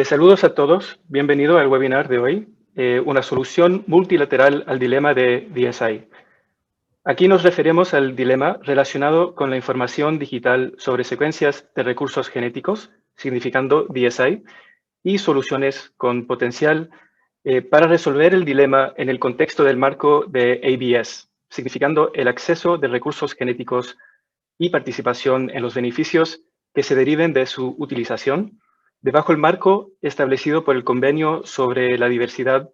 Saludos a todos, bienvenido al webinar de hoy, una solución multilateral al dilema de DSI. Aquí nos referimos al dilema relacionado con la información digital sobre secuencias de recursos genéticos, significando DSI, y soluciones con potencial para resolver el dilema en el contexto del marco de ABS, significando el acceso de recursos genéticos y participación en los beneficios que se deriven de su utilización, debajo el marco establecido por el Convenio sobre la Diversidad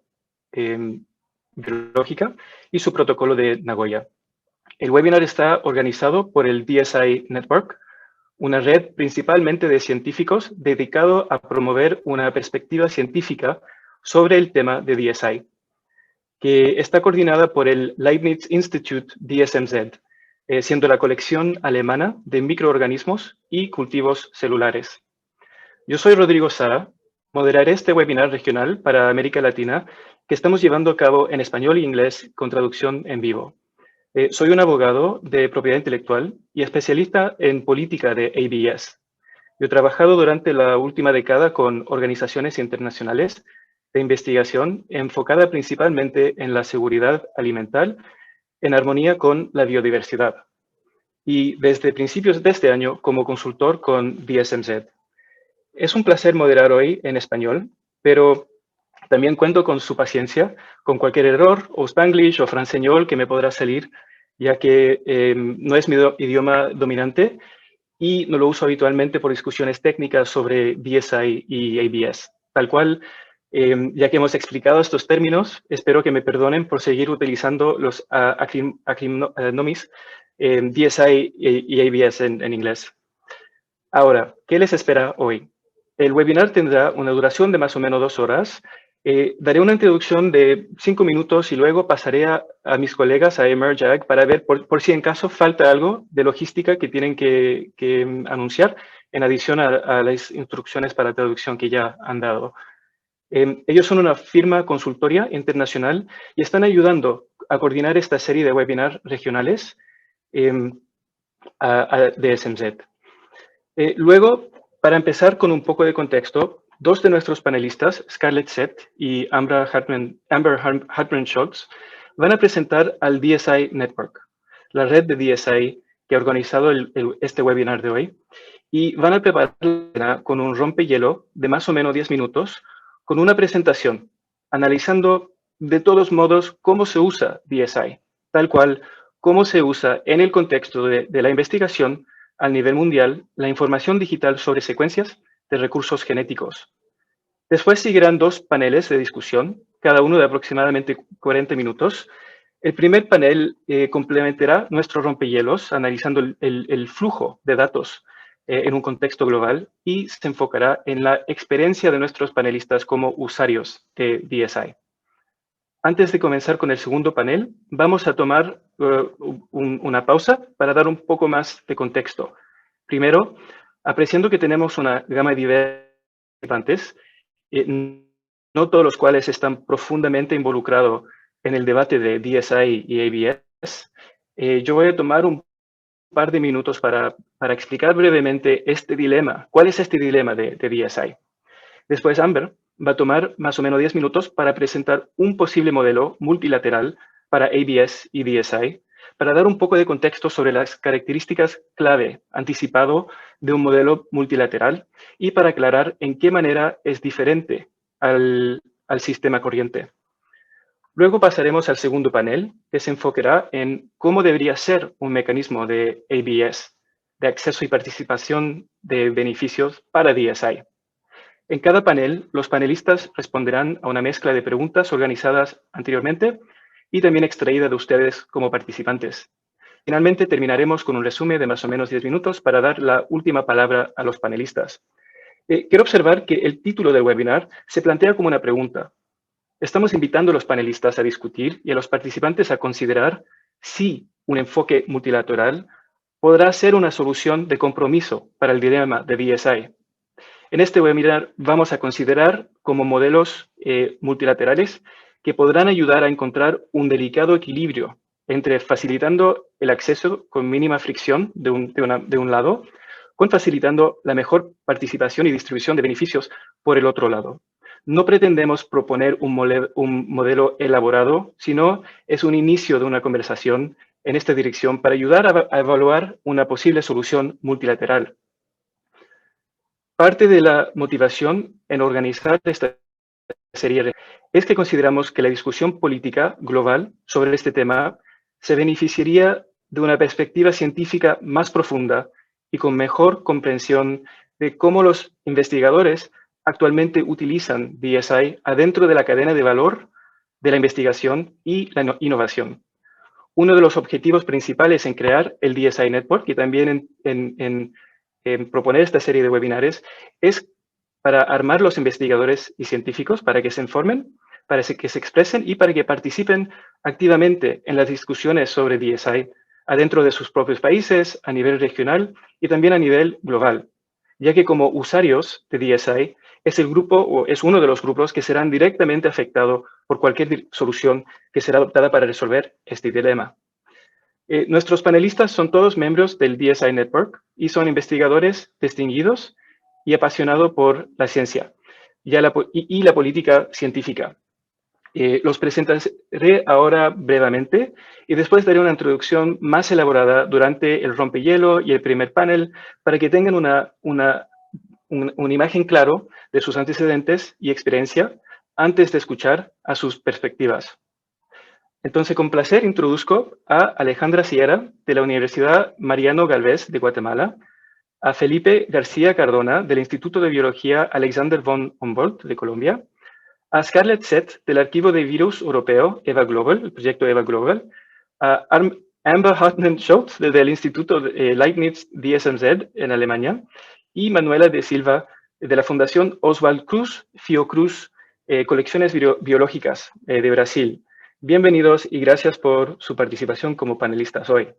Biológica y su protocolo de Nagoya. El webinar está organizado por el DSI Network, una red principalmente de científicos dedicado a promover una perspectiva científica sobre el tema de DSI, que está coordinada por el Leibniz Institute DSMZ, siendo la colección alemana de microorganismos y cultivos celulares. Yo soy Rodrigo Sara, moderaré este webinar regional para América Latina que estamos llevando a cabo en español e inglés con traducción en vivo. Soy un abogado de propiedad intelectual y especialista en política de ABS. Yo he trabajado durante la última década con organizaciones internacionales de investigación enfocada principalmente en la seguridad alimentar en armonía con la biodiversidad. Y desde principios de este año como consultor con DSMZ. Es un placer moderar hoy en español, pero también cuento con su paciencia, con cualquier error o spanglish o franceñol que me podrá salir, ya que no es mi idioma dominante y no lo uso habitualmente por discusiones técnicas sobre DSI y ABS. Tal cual, ya que hemos explicado estos términos, espero que me perdonen por seguir utilizando los acrónimos DSI y ABS en inglés. Ahora, ¿qué les espera hoy? El webinar tendrá una duración de más o menos 2 horas. Daré una introducción de 5 minutos y luego pasaré a mis colegas a Emerjag para ver por si en caso falta algo de logística que tienen que anunciar en adición a las instrucciones para traducción que ya han dado. Ellos son una firma consultoria internacional y están ayudando a coordinar esta serie de webinars regionales de SMZ. Luego, para empezar con un poco de contexto, dos de nuestros panelistas, Scarlett Seth y Amber Hartman-Schultz, van a presentar al DSI Network, la red de DSI que ha organizado este webinar de hoy, y van a prepararla con un rompehielo de más o menos 10 minutos, con una presentación, analizando de todos modos cómo se usa DSI, tal cual cómo se usa en el contexto de la investigación a nivel mundial la información digital sobre secuencias de recursos genéticos. Después seguirán 2 paneles de discusión, cada uno de aproximadamente 40 minutos. El primer panel complementará nuestro rompehielos analizando el flujo de datos en un contexto global y se enfocará en la experiencia de nuestros panelistas como usuarios de DSI. Antes de comenzar con el segundo panel, vamos a tomar una pausa para dar un poco más de contexto. Primero, apreciando que tenemos una gama de participantes, no todos los cuales están profundamente involucrados en el debate de DSI y ABS, yo voy a tomar un par de minutos para explicar brevemente este dilema. ¿Cuál es este dilema de DSI? Después Amber va a tomar más o menos 10 minutos para presentar un posible modelo multilateral para ABS y DSI, para dar un poco de contexto sobre las características clave anticipado de un modelo multilateral y para aclarar en qué manera es diferente al sistema corriente. Luego pasaremos al segundo panel, que se enfocará en cómo debería ser un mecanismo de ABS, de acceso y participación de beneficios para DSI. En cada panel, los panelistas responderán a una mezcla de preguntas organizadas anteriormente y también extraídas de ustedes como participantes. Finalmente, terminaremos con un resumen de más o menos 10 minutos para dar la última palabra a los panelistas. Quiero observar que el título del webinar se plantea como una pregunta. Estamos invitando a los panelistas a discutir y a los participantes a considerar si un enfoque multilateral podrá ser una solución de compromiso para el dilema de DSI. En este webinar vamos a considerar como modelos multilaterales que podrán ayudar a encontrar un delicado equilibrio entre facilitando el acceso con mínima fricción de un lado, con facilitando la mejor participación y distribución de beneficios por el otro lado. No pretendemos proponer un modelo elaborado, sino es un inicio de una conversación en esta dirección para ayudar a evaluar una posible solución multilateral. Parte de la motivación en organizar esta serie es que consideramos que la discusión política global sobre este tema se beneficiaría de una perspectiva científica más profunda y con mejor comprensión de cómo los investigadores actualmente utilizan DSI adentro de la cadena de valor de la investigación y la innovación. Uno de los objetivos principales en crear el DSI Network y también en proponer esta serie de webinares es para armar los investigadores y científicos para que se informen, para que se expresen y para que participen activamente en las discusiones sobre DSI adentro de sus propios países, a nivel regional y también a nivel global, ya que como usuarios de DSI es el grupo o es uno de los grupos que serán directamente afectados por cualquier solución que será adoptada para resolver este dilema. Nuestros panelistas son todos miembros del DSI Network y son investigadores distinguidos y apasionados por la ciencia y la política científica. Los presentaré ahora brevemente y después daré una introducción más elaborada durante el rompehielo y el primer panel para que tengan una imagen claro de sus antecedentes y experiencia antes de escuchar a sus perspectivas. Entonces, con placer, introduzco a Alejandra Sierra, de la Universidad Mariano Galvez de Guatemala, a Felipe García Cardona, del Instituto de Biología Alexander von Humboldt de Colombia, a Scarlett Seth, del Archivo de Virus Europeo EVA Global, el proyecto EVA Global, a Amber Hartmann-Schultz, del Instituto Leibniz DSMZ en Alemania, y Manuela de Silva, de la Fundación Oswald Cruz, Fiocruz, Colecciones Biológicas de Brasil. Bienvenidos y gracias por su participación como panelistas hoy.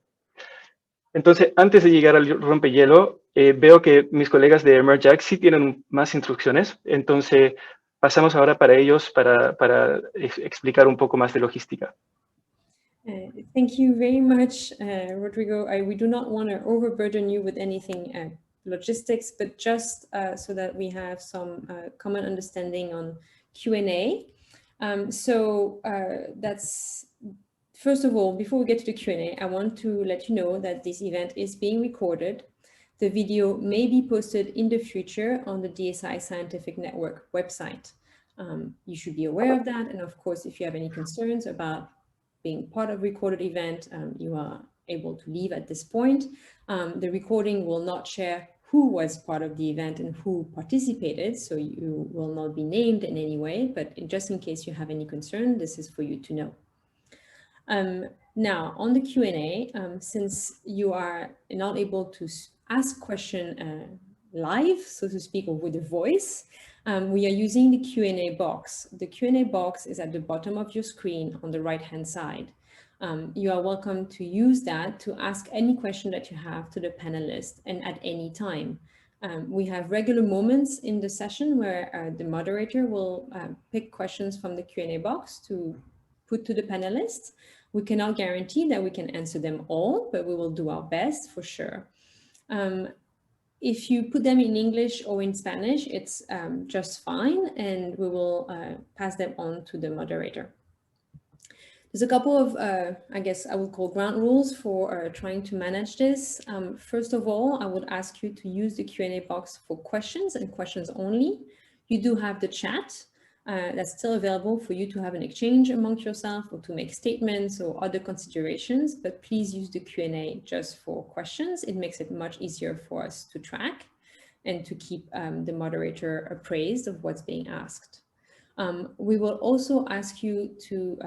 Entonces, antes de llegar al rompehielo, veo que mis colegas de Emerjac sí tienen más instrucciones. Entonces, pasamos ahora para ellos para explicar un poco más de logística. Thank you very much, Rodrigo. We do not want to overburden you with anything logistics, but just so that we have some common understanding on Q&A. That's, first of all, before we get to the Q&A, I want to let you know that this event is being recorded. The video may be posted in the future on the DSI Scientific Network website. You should be aware of that. And of course, if you have any concerns about being part of a recorded event, you are able to leave at this point. The recording will not share who was part of the event and who participated, so you will not be named in any way, but just in case you have any concern, this is for you to know. Now, on the Q&A, since you are not able to ask question live, so to speak, or with a voice, we are using the Q&A box. The Q&A box is at the bottom of your screen on the right-hand side. You are welcome to use that to ask any question that you have to the panelists and at any time. We have regular moments in the session where the moderator will pick questions from the Q&A box to put to the panelists. We cannot guarantee that we can answer them all, but we will do our best for sure. If you put them in English or in Spanish, it's just fine, and we will pass them on to the moderator. There's a couple of, I guess I would call ground rules for trying to manage this. First of all, I would ask you to use the Q&A box for questions and questions only. You do have the chat that's still available for you to have an exchange amongst yourself or to make statements or other considerations, but please use the Q&A just for questions. It makes it much easier for us to track and to keep the moderator appraised of what's being asked. We will also ask you to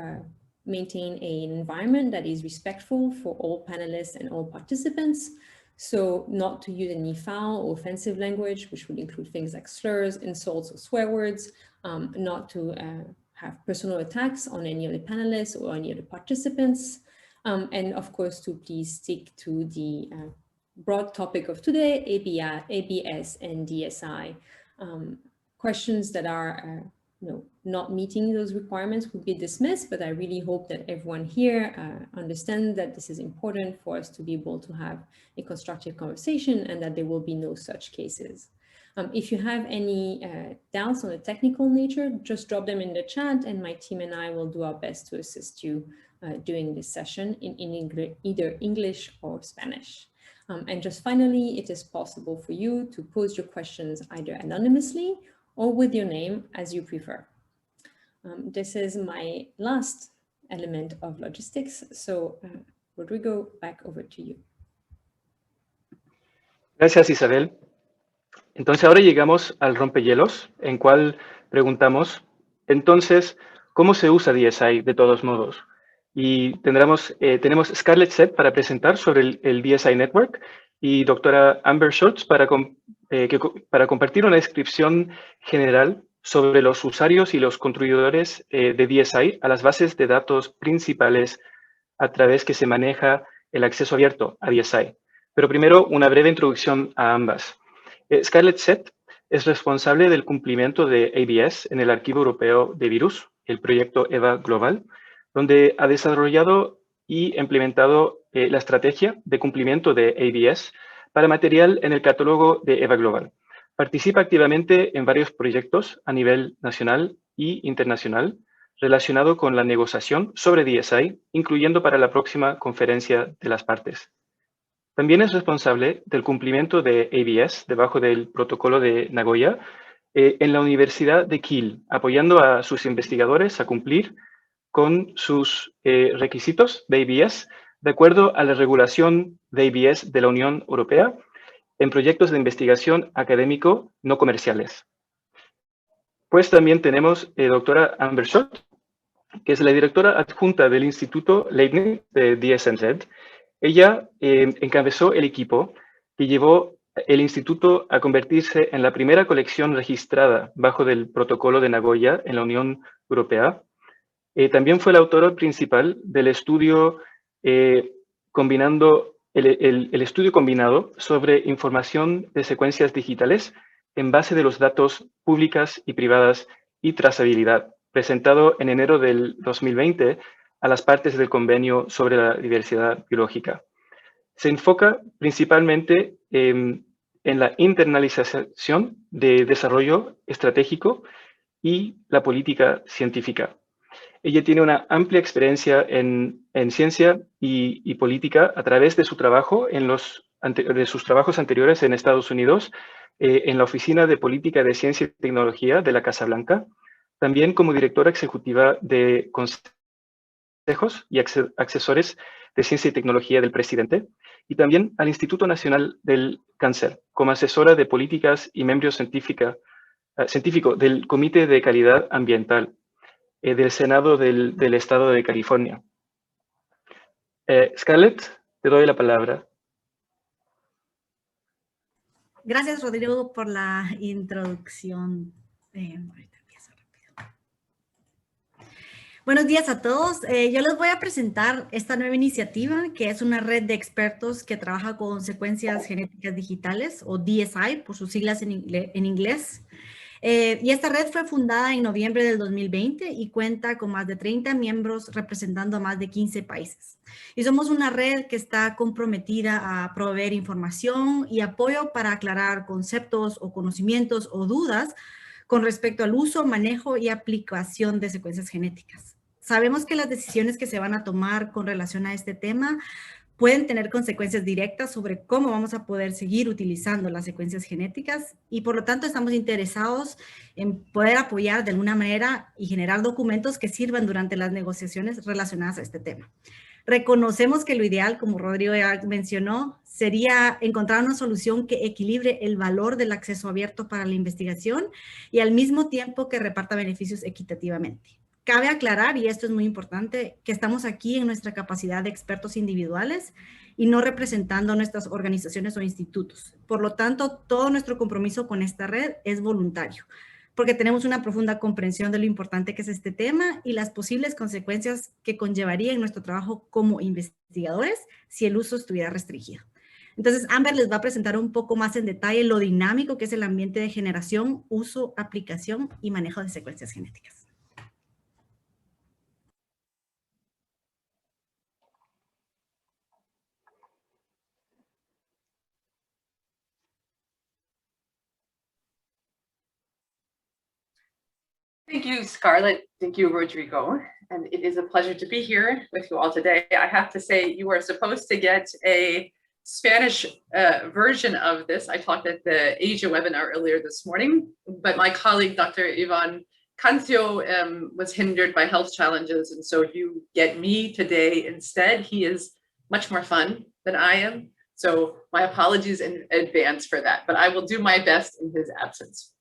maintain an environment that is respectful for all panelists and all participants. So not to use any foul or offensive language, which would include things like slurs, insults, or swear words, not to have personal attacks on any of the panelists or any of the participants, and of course to please stick to the broad topic of today, ABS and DSI. Questions that are not meeting those requirements would be dismissed, but I really hope that everyone here understands that this is important for us to be able to have a constructive conversation and that there will be no such cases. If you have any doubts on the technical nature, just drop them in the chat and my team and I will do our best to assist you during this session in either English or Spanish. And just finally, it is possible for you to pose your questions either anonymously or with your name as you prefer. This is my last element of logistics. So Rodrigo, back over to you. Gracias, Isabel. Entonces ahora llegamos al rompehielos, en cual preguntamos, entonces, ¿cómo se usa DSI de todos modos? Y tenemos Scarlett Sett para presentar sobre el DSI Network y doctora Amber Schultz para compartir una descripción general sobre los usuarios y los contribuidores de DSI a las bases de datos principales a través que se maneja el acceso abierto a DSI. Pero primero, una breve introducción a ambas. Scarlett Sett es responsable del cumplimiento de ABS en el Archivo Europeo de Virus, el proyecto EVA Global, donde ha desarrollado y implementado la estrategia de cumplimiento de ABS para material en el catálogo de EVA Global. Participa activamente en varios proyectos a nivel nacional e internacional relacionado con la negociación sobre DSI, incluyendo para la próxima conferencia de las partes. También es responsable del cumplimiento de ABS debajo del protocolo de Nagoya en la Universidad de Kiel, apoyando a sus investigadores a cumplir con sus requisitos de ABS de acuerdo a la regulación de ABS de la Unión Europea en proyectos de investigación académico no comerciales. Pues también tenemos doctora Amber Schultz, que es la directora adjunta del Instituto Leibniz de DSNZ. Ella encabezó el equipo que llevó el instituto a convertirse en la primera colección registrada bajo del protocolo de Nagoya en la Unión Europea. También fue la autora principal del estudio combinando el estudio combinado sobre información de secuencias digitales en base de los datos públicas y privadas y trazabilidad, presentado en enero del 2020 a las partes del convenio sobre la diversidad biológica. Se enfoca principalmente en la internalización de desarrollo estratégico y la política científica. Ella tiene una amplia experiencia en ciencia y política a través de su trabajo de sus trabajos anteriores en Estados Unidos, en la Oficina de Política de Ciencia y Tecnología de la Casa Blanca, también como directora ejecutiva de consejos y asesores de ciencia y tecnología del presidente, y también al Instituto Nacional del Cáncer, como asesora de políticas y miembro científico del Comité de Calidad Ambiental del Senado del Estado de California. Scarlett, te doy la palabra. Gracias, Rodrigo, por la introducción. Buenos días a todos. Yo les voy a presentar esta nueva iniciativa, que es una red de expertos que trabaja con secuencias genéticas digitales, o DSI, por sus siglas en inglés. Y esta red fue fundada en noviembre del 2020 y cuenta con más de 30 miembros representando a más de 15 países. Y somos una red que está comprometida a proveer información y apoyo para aclarar conceptos o conocimientos o dudas con respecto al uso, manejo y aplicación de secuencias genéticas. Sabemos que las decisiones que se van a tomar con relación a este tema pueden tener consecuencias directas sobre cómo vamos a poder seguir utilizando las secuencias genéticas y por lo tanto estamos interesados en poder apoyar de alguna manera y generar documentos que sirvan durante las negociaciones relacionadas a este tema. Reconocemos que lo ideal, como Rodrigo ya mencionó, sería encontrar una solución que equilibre el valor del acceso abierto para la investigación y al mismo tiempo que reparta beneficios equitativamente. Cabe aclarar, y esto es muy importante, que estamos aquí en nuestra capacidad de expertos individuales y no representando nuestras organizaciones o institutos. Por lo tanto, todo nuestro compromiso con esta red es voluntario, porque tenemos una profunda comprensión de lo importante que es este tema y las posibles consecuencias que conllevaría en nuestro trabajo como investigadores si el uso estuviera restringido. Entonces, Amber les va a presentar un poco más en detalle lo dinámico que es el ambiente de generación, uso, aplicación y manejo de secuencias genéticas. Thank you, Scarlett. Thank you, Rodrigo. And it is a pleasure to be here with you all today. I have to say, you are supposed to get a Spanish version of this. I talked at the Asia webinar earlier this morning, but my colleague, Dr. Ivan Cancio, was hindered by health challenges. And so you get me today instead. He is much more fun than I am. So my apologies in advance for that, but I will do my best in his absence.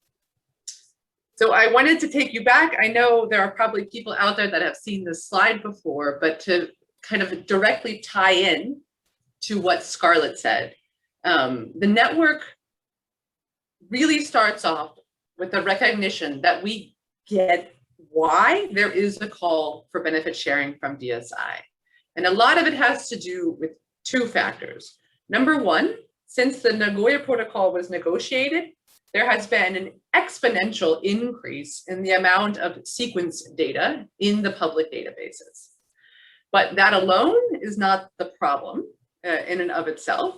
So I wanted to take you back. I know there are probably people out there that have seen this slide before, but to kind of directly tie in to what Scarlett said. The network really starts off with the recognition that we get why there is a call for benefit sharing from DSI. And a lot of it has to do with two factors. Number one, since the Nagoya Protocol was negotiated, there has been an exponential increase in the amount of sequence data in the public databases. But that alone is not the problem in and of itself.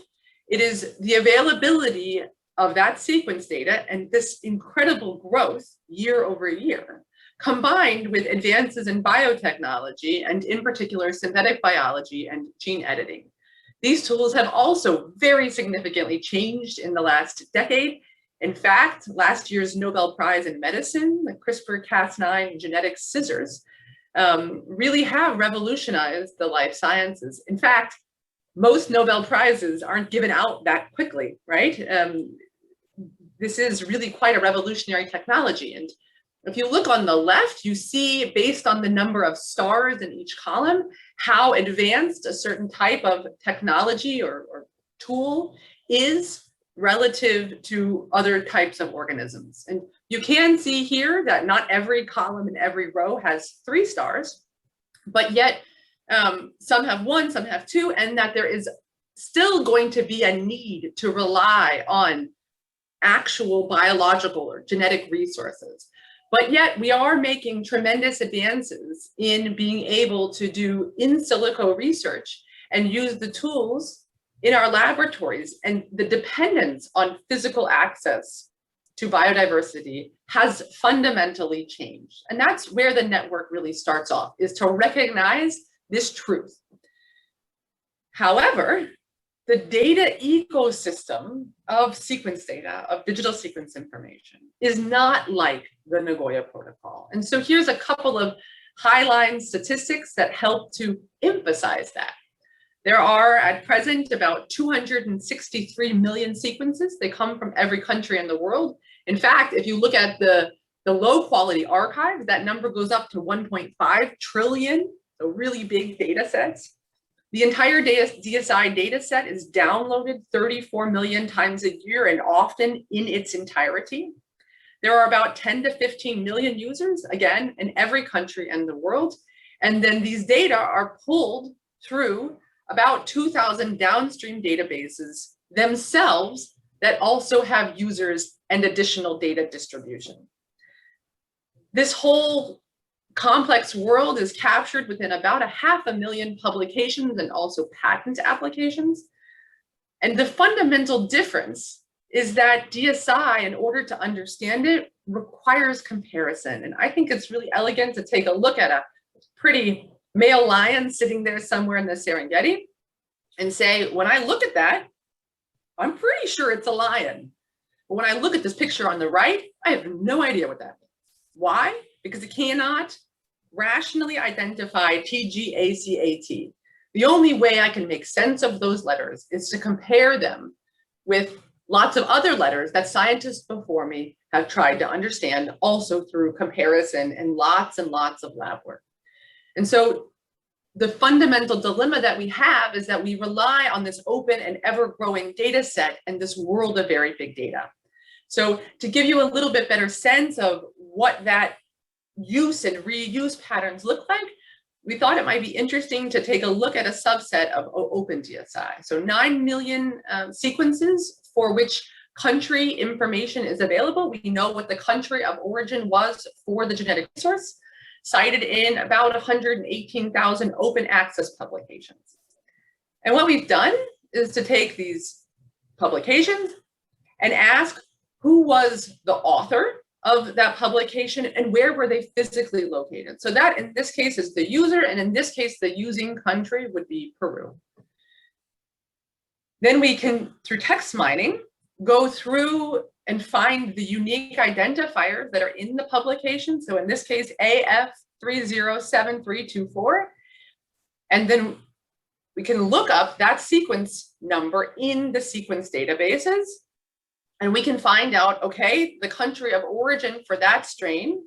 It is the availability of that sequence data and this incredible growth year over year, combined with advances in biotechnology and in particular synthetic biology and gene editing. These tools have also very significantly changed in the last decade. In fact, last year's Nobel Prize in Medicine, the CRISPR-Cas9 genetic scissors, really have revolutionized the life sciences. In fact, most Nobel Prizes aren't given out that quickly, right? This is really quite a revolutionary technology. And if you look on the left, you see, based on the number of stars in each column, how advanced a certain type of technology or tool is relative to other types of organisms. And you can see here that not every column and every row has 3 stars, but yet some have 1, some have 2, and that there is still going to be a need to rely on actual biological or genetic resources. But yet we are making tremendous advances in being able to do in silico research and use the tools in our laboratories, and the dependence on physical access to biodiversity has fundamentally changed. And that's where the network really starts off, is to recognize this truth. However, the data ecosystem of sequence data, of digital sequence information, is not like the Nagoya Protocol. And so here's a couple of highline statistics that help to emphasize that. There are at present about 263 million sequences. They come from every country in the world. In fact, if you look at the low quality archives, that number goes up to 1.5 trillion, so really big data sets. The entire DSI data set is downloaded 34 million times a year and often in its entirety. There are about 10 to 15 million users, again, in every country in the world. And then these data are pulled through about 2,000 downstream databases themselves that also have users and additional data distribution. This whole complex world is captured within about 500,000 publications and also patent applications. And the fundamental difference is that DSI, in order to understand it, requires comparison. And I think it's really elegant to take a look at a pretty male lion sitting there somewhere in the Serengeti and say, when I look at that, I'm pretty sure it's a lion. But when I look at this picture on the right, I have no idea what that means. Why? Because it cannot rationally identify TGACAT. The only way I can make sense of those letters is to compare them with lots of other letters that scientists before me have tried to understand, also through comparison and lots of lab work. And so the fundamental dilemma that we have is that we rely on this open and ever-growing data set and this world of very big data. So to give you a little bit better sense of what that use and reuse patterns look like, we thought it might be interesting to take a look at a subset of OpenDSI. So 9 million sequences for which country information is available. We know what the country of origin was for the genetic resource, cited in about 118,000 open access publications. And what we've done is to take these publications and ask who was the author of that publication and where were they physically located. So that in this case is the user, and in this case, the using country would be Peru. Then we can, through text mining, go through and find the unique identifiers that are in the publication. So in this case, AF307324. And then we can look up that sequence number in the sequence databases. And we can find out, okay, the country of origin for that strain,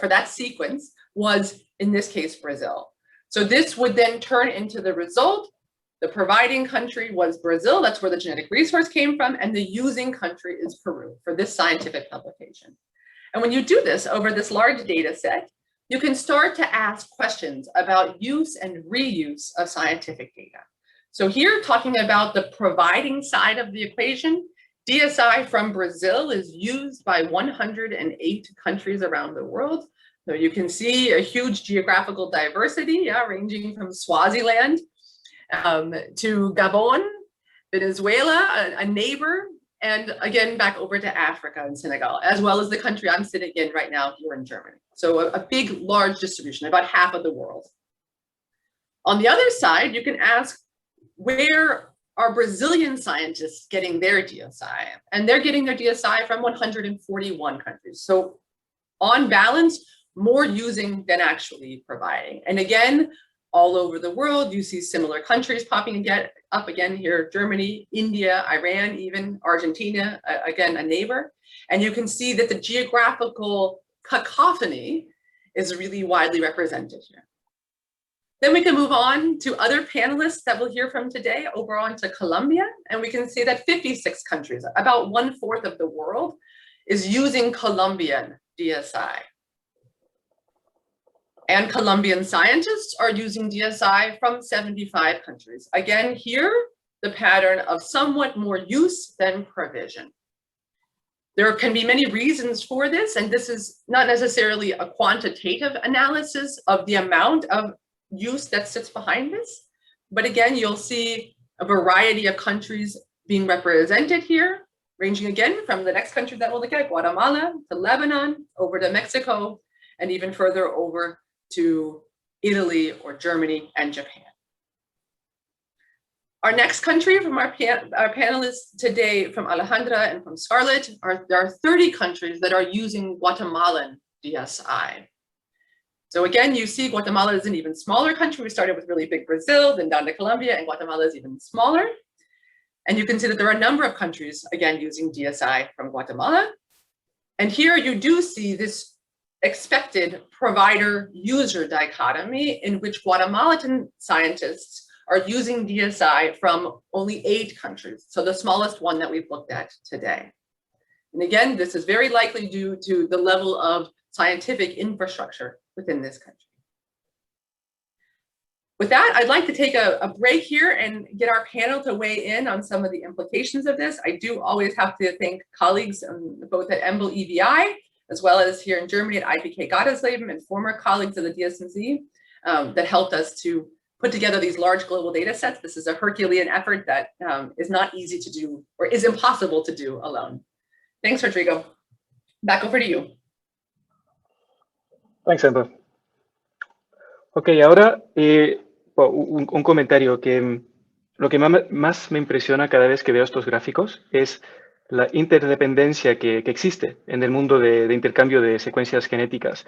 for that sequence was, in this case, Brazil. So this would then turn into the result. The providing country was Brazil, that's where the genetic resource came from, and the using country is Peru for this scientific publication. And when you do this over this large data set, you can start to ask questions about use and reuse of scientific data. So here, talking about the providing side of the equation, DSI from Brazil is used by 108 countries around the world. So you can see a huge geographical diversity, ranging from Swaziland to Gabon, Venezuela, a neighbor, and again, back over to Africa and Senegal, as well as the country I'm sitting in right now here in Germany. So a big, large distribution, about half of the world. On the other side, you can ask, where are Brazilian scientists getting their DSI? And they're getting their DSI from 141 countries. So on balance, more using than actually providing. And again, all over the world, you see similar countries popping up again here, Germany, India, Iran, even Argentina, again, a neighbor. And you can see that the geographical cacophony is really widely represented here. Then we can move on to other panelists that we'll hear from today, over on to Colombia. And we can see that 56 countries, about 1/4 of the world, is using Colombian DSI. And Colombian scientists are using DSI from 75 countries. Again, here, the pattern of somewhat more use than provision. There can be many reasons for this, and this is not necessarily a quantitative analysis of the amount of use that sits behind this. But again, you'll see a variety of countries being represented here, ranging again from the next country that we'll look at, Guatemala, to Lebanon, over to Mexico, and even further over to Italy or Germany and Japan. Our next country from our panelists today, from Alejandra and from Scarlett, there are 30 countries that are using Guatemalan DSI. So again, you see Guatemala is an even smaller country. We started with really big Brazil, then down to Colombia, and Guatemala is even smaller. And you can see that there are a number of countries, again, using DSI from Guatemala. And here you do see this expected provider-user dichotomy in which Guatemalan scientists are using DSI from only 8 countries, so the smallest one that we've looked at today. And again, this is very likely due to the level of scientific infrastructure within this country. With that, I'd like to take a break here and get our panel to weigh in on some of the implications of this. I do always have to thank colleagues both at EMBL EVI, as well as here in Germany at IPK Gottesleiben, and former colleagues of the DSMZ that helped us to put together these large global data sets. This is a Herculean effort that is not easy to do, or is impossible to do alone. Thanks, Rodrigo. Back over to you. Thanks, Amber. Ok, ahora un comentario que lo que más me impresiona cada vez que veo estos gráficos es la interdependencia que existe en el mundo de intercambio de secuencias genéticas,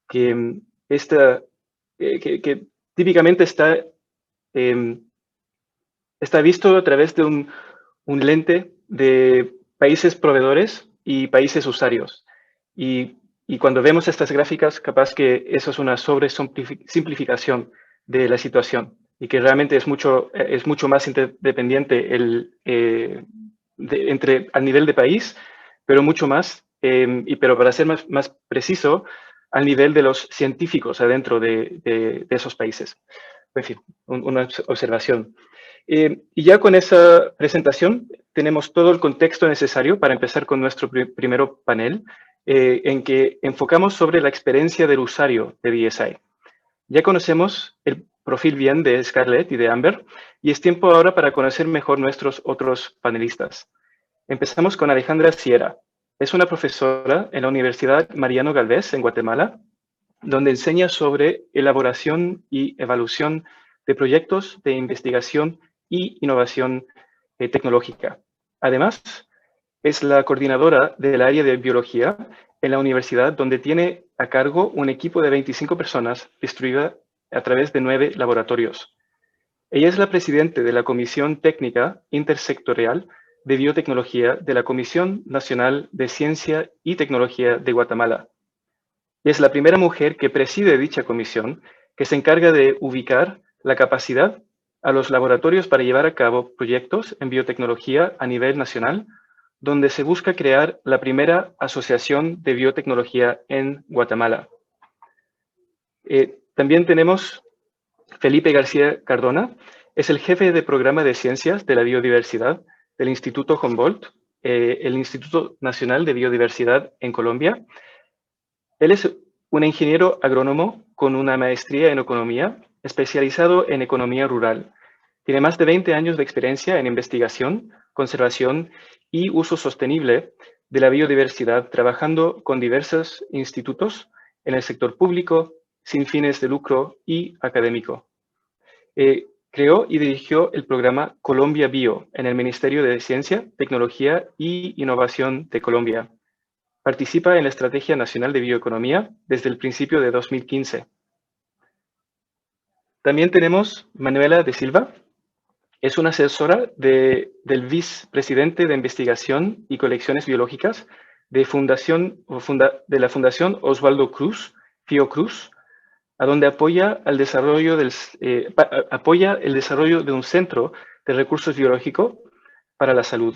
que típicamente está visto a través de un lente de países proveedores y países usuarios. Y cuando vemos estas gráficas, capaz que eso es una sobresimplificación de la situación y que realmente es mucho más interdependiente al nivel de país, pero mucho más, pero para ser más preciso, al nivel de los científicos adentro de esos países. En fin, una observación. Y ya con esa presentación tenemos todo el contexto necesario para empezar con nuestro primer panel, en que enfocamos sobre la experiencia del usuario de DSI. Ya conocemos el perfil bien de Scarlett y de Amber, y es tiempo ahora para conocer mejor nuestros otros panelistas. Empezamos con Alejandra Sierra. Es una profesora en la Universidad Mariano Galvez, en Guatemala, donde enseña sobre elaboración y evaluación de proyectos de investigación y innovación tecnológica. Además, es la coordinadora del área de biología en la universidad, donde tiene a cargo un equipo de 25 personas distribuida a través de 9 laboratorios. Ella es la presidenta de la Comisión Técnica Intersectorial de Biotecnología de la Comisión Nacional de Ciencia y Tecnología de Guatemala. Es la primera mujer que preside dicha comisión, que se encarga de ubicar la capacidad a los laboratorios para llevar a cabo proyectos en biotecnología a nivel nacional, donde se busca crear la primera asociación de biotecnología en Guatemala. También tenemos Felipe García Cardona, es el jefe de programa de ciencias de la biodiversidad del Instituto Humboldt, el Instituto Nacional de Biodiversidad en Colombia. Él es un ingeniero agrónomo con una maestría en economía, especializado en economía rural. Tiene más de 20 años de experiencia en investigación, conservación y uso sostenible de la biodiversidad, trabajando con diversos institutos en el sector público, sin fines de lucro y académico. Creó y dirigió el programa Colombia Bio en el Ministerio de Ciencia, Tecnología y Innovación de Colombia. Participa en la Estrategia Nacional de Bioeconomía desde el principio de 2015. También tenemos Manuela de Silva. Es una asesora del vicepresidente de Investigación y Colecciones Biológicas de la Fundación Osvaldo Cruz, Fiocruz, a donde apoya el desarrollo de un centro de recursos biológicos para la salud.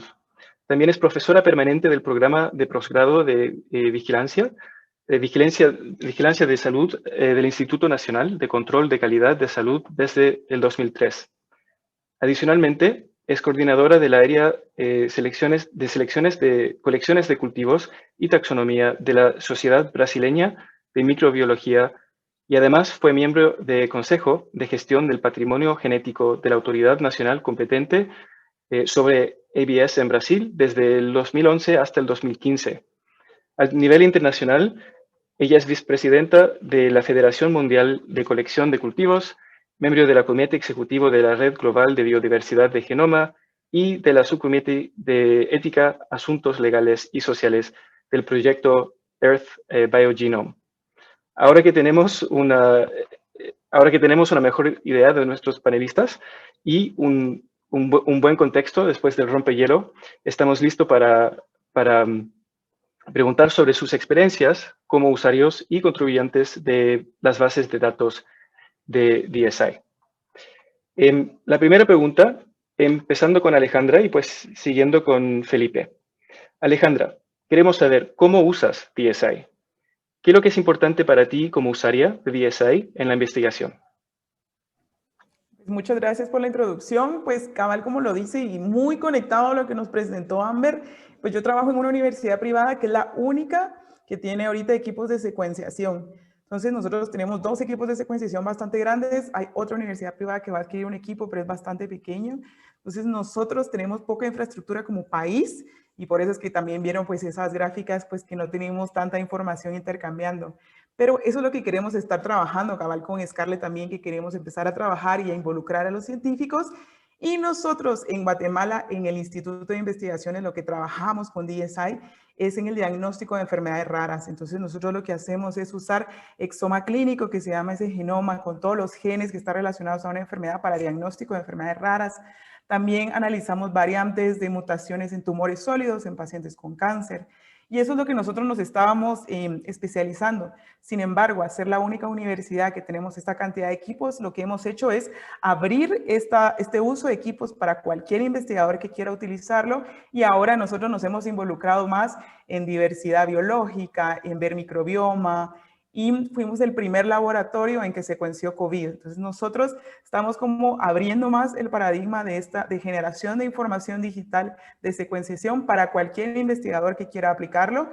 También es profesora permanente del programa de posgrado de vigilancia de salud del Instituto Nacional de Control de Calidad de Salud desde el 2003. Adicionalmente, es coordinadora del área selecciones de colecciones de cultivos y taxonomía de la Sociedad Brasileña de Microbiología, y además fue miembro del Consejo de Gestión del Patrimonio Genético de la Autoridad Nacional competente sobre ABS en Brasil desde el 2011 hasta el 2015. A nivel internacional, ella es vicepresidenta de la Federación Mundial de Colección de Cultivos, miembro del Comité Ejecutivo de la Red Global de Biodiversidad de Genoma y de la Subcomité de Ética, Asuntos Legales y Sociales del proyecto Earth Biogenome. Ahora que tenemos una mejor idea de nuestros panelistas y un buen contexto después del rompehielo, estamos listos para preguntar sobre sus experiencias como usuarios y contribuyentes de las bases de datos de DSI. La primera pregunta, empezando con Alejandra y pues siguiendo con Felipe. Alejandra, queremos saber cómo usas DSI. ¿Qué es lo que es importante para ti como usuaria de DSI en la investigación? Muchas gracias por la introducción. Pues cabal, como lo dice, y muy conectado a lo que nos presentó Amber, pues yo trabajo en una universidad privada que es la única que tiene ahorita equipos de secuenciación. Entonces nosotros tenemos 2 equipos de secuenciación bastante grandes. Hay otra universidad privada que va a adquirir un equipo, pero es bastante pequeño. Entonces nosotros tenemos poca infraestructura como país y por eso es que también vieron pues esas gráficas pues que no tenemos tanta información intercambiando. Pero eso es lo que queremos estar trabajando, cabal, con Scarlett también, que queremos empezar a trabajar y a involucrar a los científicos. Y nosotros en Guatemala, en el Instituto de Investigaciones, lo que trabajamos con DSI es en el diagnóstico de enfermedades raras. Entonces nosotros lo que hacemos es usar exoma clínico, que se llama ese genoma con todos los genes que están relacionados a una enfermedad para diagnóstico de enfermedades raras. También analizamos variantes de mutaciones en tumores sólidos en pacientes con cáncer. Y eso es lo que nosotros nos estábamos especializando. Sin embargo, al ser la única universidad que tenemos esta cantidad de equipos, lo que hemos hecho es abrir este uso de equipos para cualquier investigador que quiera utilizarlo. Y ahora nosotros nos hemos involucrado más en diversidad biológica, en ver microbioma, y fuimos el primer laboratorio en que secuenció COVID. Entonces nosotros estamos como abriendo más el paradigma de generación de información digital de secuenciación para cualquier investigador que quiera aplicarlo.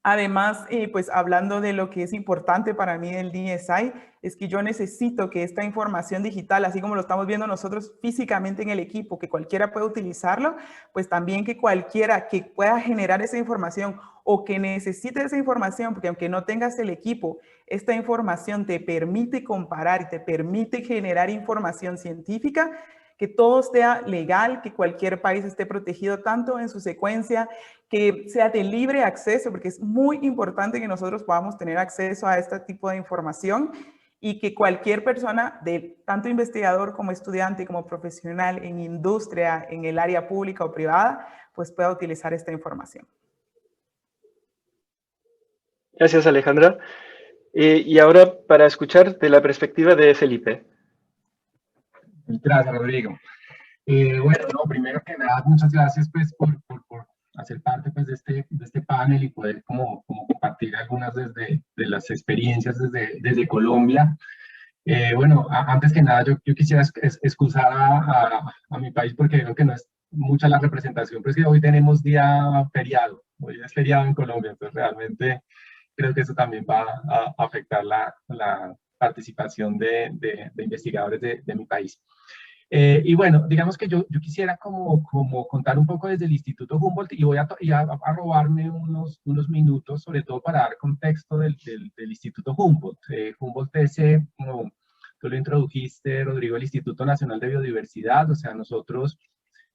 Además, pues hablando de lo que es importante para mí del DSI, es que yo necesito que esta información digital, así como lo estamos viendo nosotros físicamente en el equipo, que cualquiera pueda utilizarlo, pues también que cualquiera que pueda generar esa información o que necesite esa información, porque aunque no tengas el equipo, esta información te permite comparar y te permite generar información científica, que todo sea legal, que cualquier país esté protegido tanto en su secuencia, que sea de libre acceso, porque es muy importante que nosotros podamos tener acceso a este tipo de información y que cualquier persona, tanto investigador como estudiante, como profesional en industria, en el área pública o privada, pues pueda utilizar esta información. Gracias, Alejandra. Y ahora para escuchar de la perspectiva de Felipe. Gracias, Rodrigo. Bueno, no, primero que nada, muchas gracias pues por hacer parte pues de este panel y poder como compartir algunas de las experiencias desde Colombia. Bueno, antes que nada yo quisiera excusar a mi país porque creo que no es mucha la representación, pero es que hoy tenemos día feriado, hoy es feriado en Colombia, entonces realmente creo que eso también va a afectar la participación de investigadores de mi país. Y bueno, digamos que yo quisiera como contar un poco desde el Instituto Humboldt y voy a robarme unos minutos, sobre todo para dar contexto del Instituto Humboldt. Humboldt es, como tú lo introdujiste, Rodrigo, el Instituto Nacional de Biodiversidad. O sea, nosotros,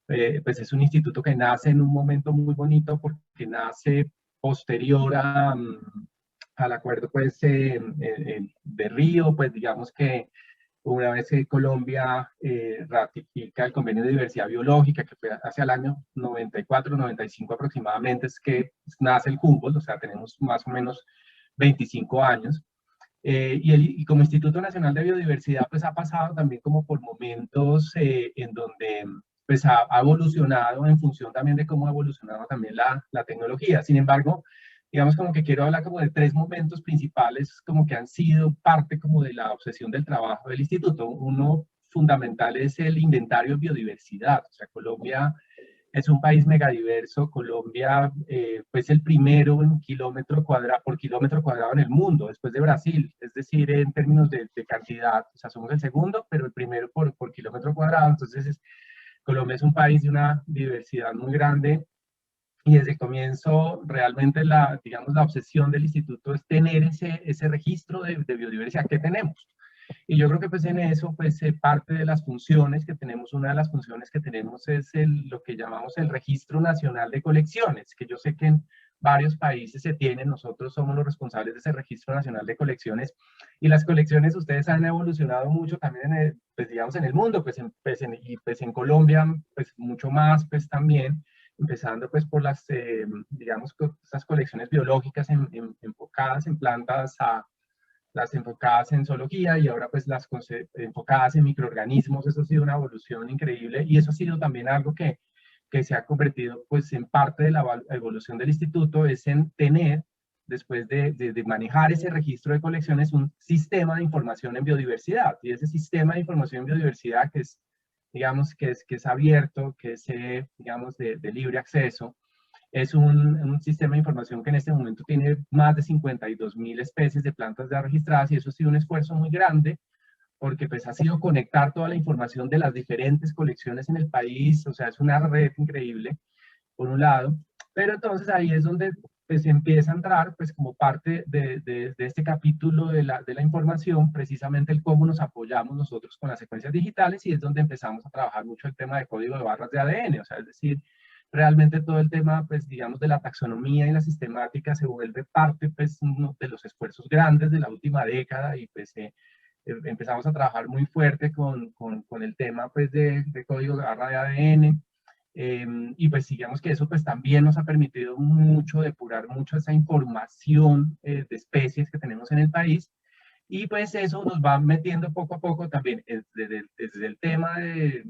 pues es un instituto que nace en un momento muy bonito porque nace posterior al acuerdo pues, de Río, pues digamos que una vez que Colombia ratifica el Convenio de Diversidad Biológica, que fue hacia el año 94, 95 aproximadamente, es que nace el Humboldt, o sea, tenemos más o menos 25 años. Y como Instituto Nacional de Biodiversidad, pues ha pasado también como por momentos en donde pues ha evolucionado en función también de cómo ha evolucionado también la tecnología. Sin embargo, digamos como que quiero hablar como de tres momentos principales como que han sido parte como de la obsesión del trabajo del instituto. Uno fundamental es el inventario de biodiversidad. O sea, Colombia es un país megadiverso. Colombia pues el primero en por kilómetro cuadrado en el mundo, después de Brasil. Es decir, en términos de cantidad, o sea, somos el segundo, pero el primero por kilómetro cuadrado. Entonces, Colombia es un país de una diversidad muy grande. Y desde el comienzo, realmente digamos, la obsesión del instituto es tener ese registro de biodiversidad que tenemos. Y yo creo que pues en eso, pues parte de las funciones que tenemos, una de las funciones que tenemos es lo que llamamos el Registro Nacional de Colecciones, que yo sé que en varios países se tiene. Nosotros somos los responsables de ese Registro Nacional de Colecciones. Y las colecciones, ustedes han evolucionado mucho también, pues digamos, en el mundo, pues en Colombia, pues mucho más, pues también, empezando pues por las, digamos, esas colecciones biológicas enfocadas en plantas, las enfocadas en zoología y ahora pues las enfocadas en microorganismos. Eso ha sido una evolución increíble y eso ha sido también algo que se ha convertido pues en parte de la evolución del instituto, es en tener, después de manejar ese registro de colecciones, un sistema de información en biodiversidad. Y ese sistema de información en biodiversidad que es, digamos, que es abierto, que es, digamos, de libre acceso, es un sistema de información que en este momento tiene más de 52.000 especies de plantas ya registradas y eso ha sido un esfuerzo muy grande porque pues ha sido conectar toda la información de las diferentes colecciones en el país. O sea, es una red increíble, por un lado, pero entonces ahí es donde pues empieza a entrar pues como parte de este capítulo de la información, precisamente el cómo nos apoyamos nosotros con las secuencias digitales, y es donde empezamos a trabajar mucho el tema de código de barras de ADN. O sea, es decir, realmente todo el tema, pues digamos, de la taxonomía y la sistemática se vuelve parte, pues, uno de los esfuerzos grandes de la última década, y pues empezamos a trabajar muy fuerte con el tema, pues, de código de barra de ADN, y pues digamos que eso pues también nos ha permitido mucho depurar mucho esa información de especies que tenemos en el país. Y pues eso nos va metiendo poco a poco también desde el tema de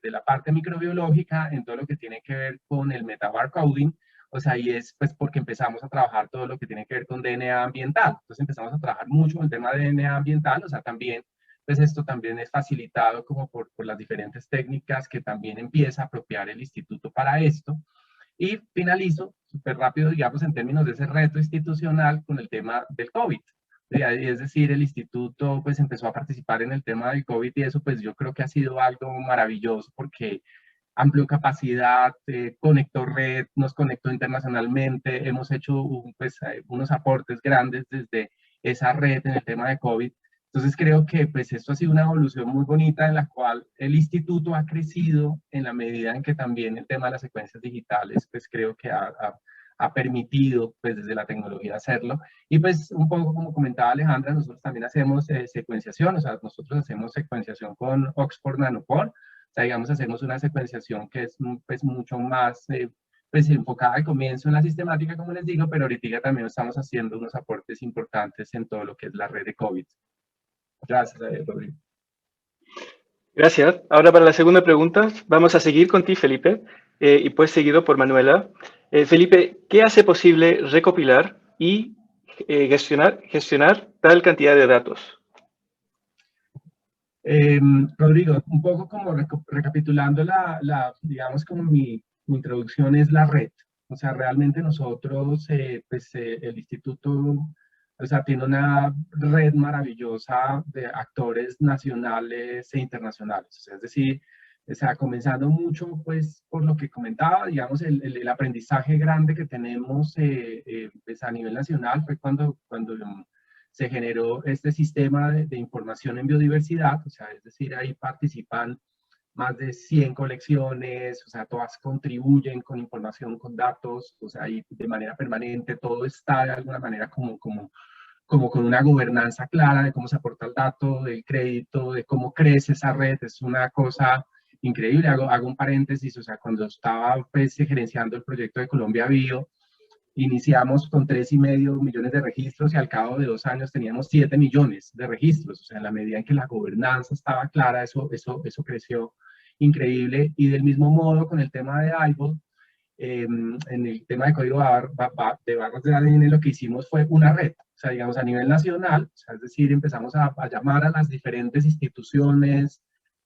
la parte microbiológica en todo lo que tiene que ver con el metabarcoding. O sea, y es pues porque empezamos a trabajar todo lo que tiene que ver con DNA ambiental. Entonces empezamos a trabajar mucho con el tema de DNA ambiental, o sea, también, pues esto también es facilitado como por las diferentes técnicas que también empieza a apropiar el instituto para esto. Y finalizo súper rápido, digamos, en términos de ese reto institucional con el tema del COVID. Es decir, el instituto pues empezó a participar en el tema del COVID y eso pues yo creo que ha sido algo maravilloso porque amplió capacidad, conectó red, nos conectó internacionalmente, hemos hecho pues, unos aportes grandes desde esa red en el tema de COVID. Entonces creo que pues esto ha sido una evolución muy bonita en la cual el instituto ha crecido en la medida en que también el tema de las secuencias digitales pues creo que ha permitido pues desde la tecnología hacerlo. Y pues un poco como comentaba Alejandra, nosotros también hacemos secuenciación, o sea, nosotros hacemos secuenciación con Oxford Nanopore, o sea, digamos, hacemos una secuenciación que es pues mucho más pues enfocada al comienzo en la sistemática, como les digo, pero ahorita también estamos haciendo unos aportes importantes en todo lo que es la red de COVID. Gracias, Rodrigo. Gracias. Ahora para la segunda pregunta, vamos a seguir con ti, Felipe, y pues seguido por Manuela. Felipe, ¿qué hace posible recopilar y gestionar tal cantidad de datos? Rodrigo, un poco como recapitulando digamos como mi introducción es la red. O sea, realmente nosotros, el instituto, o sea, tiene una red maravillosa de actores nacionales e internacionales. O sea, es decir, o sea, comenzando mucho, pues, por lo que comentaba, digamos, el aprendizaje grande que tenemos pues, a nivel nacional fue cuando se generó este sistema de información en biodiversidad, o sea, es decir, ahí participan más de 100 colecciones, o sea, todas contribuyen con información, con datos, o sea, y de manera permanente todo está de alguna manera como con una gobernanza clara de cómo se aporta el dato, del crédito, de cómo crece esa red, es una cosa increíble. Hago un paréntesis, o sea, cuando estaba pues gerenciando el proyecto de Colombia Bio, iniciamos con 3,5 millones de registros y al cabo de 2 años teníamos 7 millones de registros. O sea, en la medida en que la gobernanza estaba clara, eso creció increíble. Y del mismo modo con el tema de iVol, en el tema de código de barras de ADN, lo que hicimos fue una red. O sea, digamos, a nivel nacional, o sea, es decir, empezamos a llamar a las diferentes instituciones,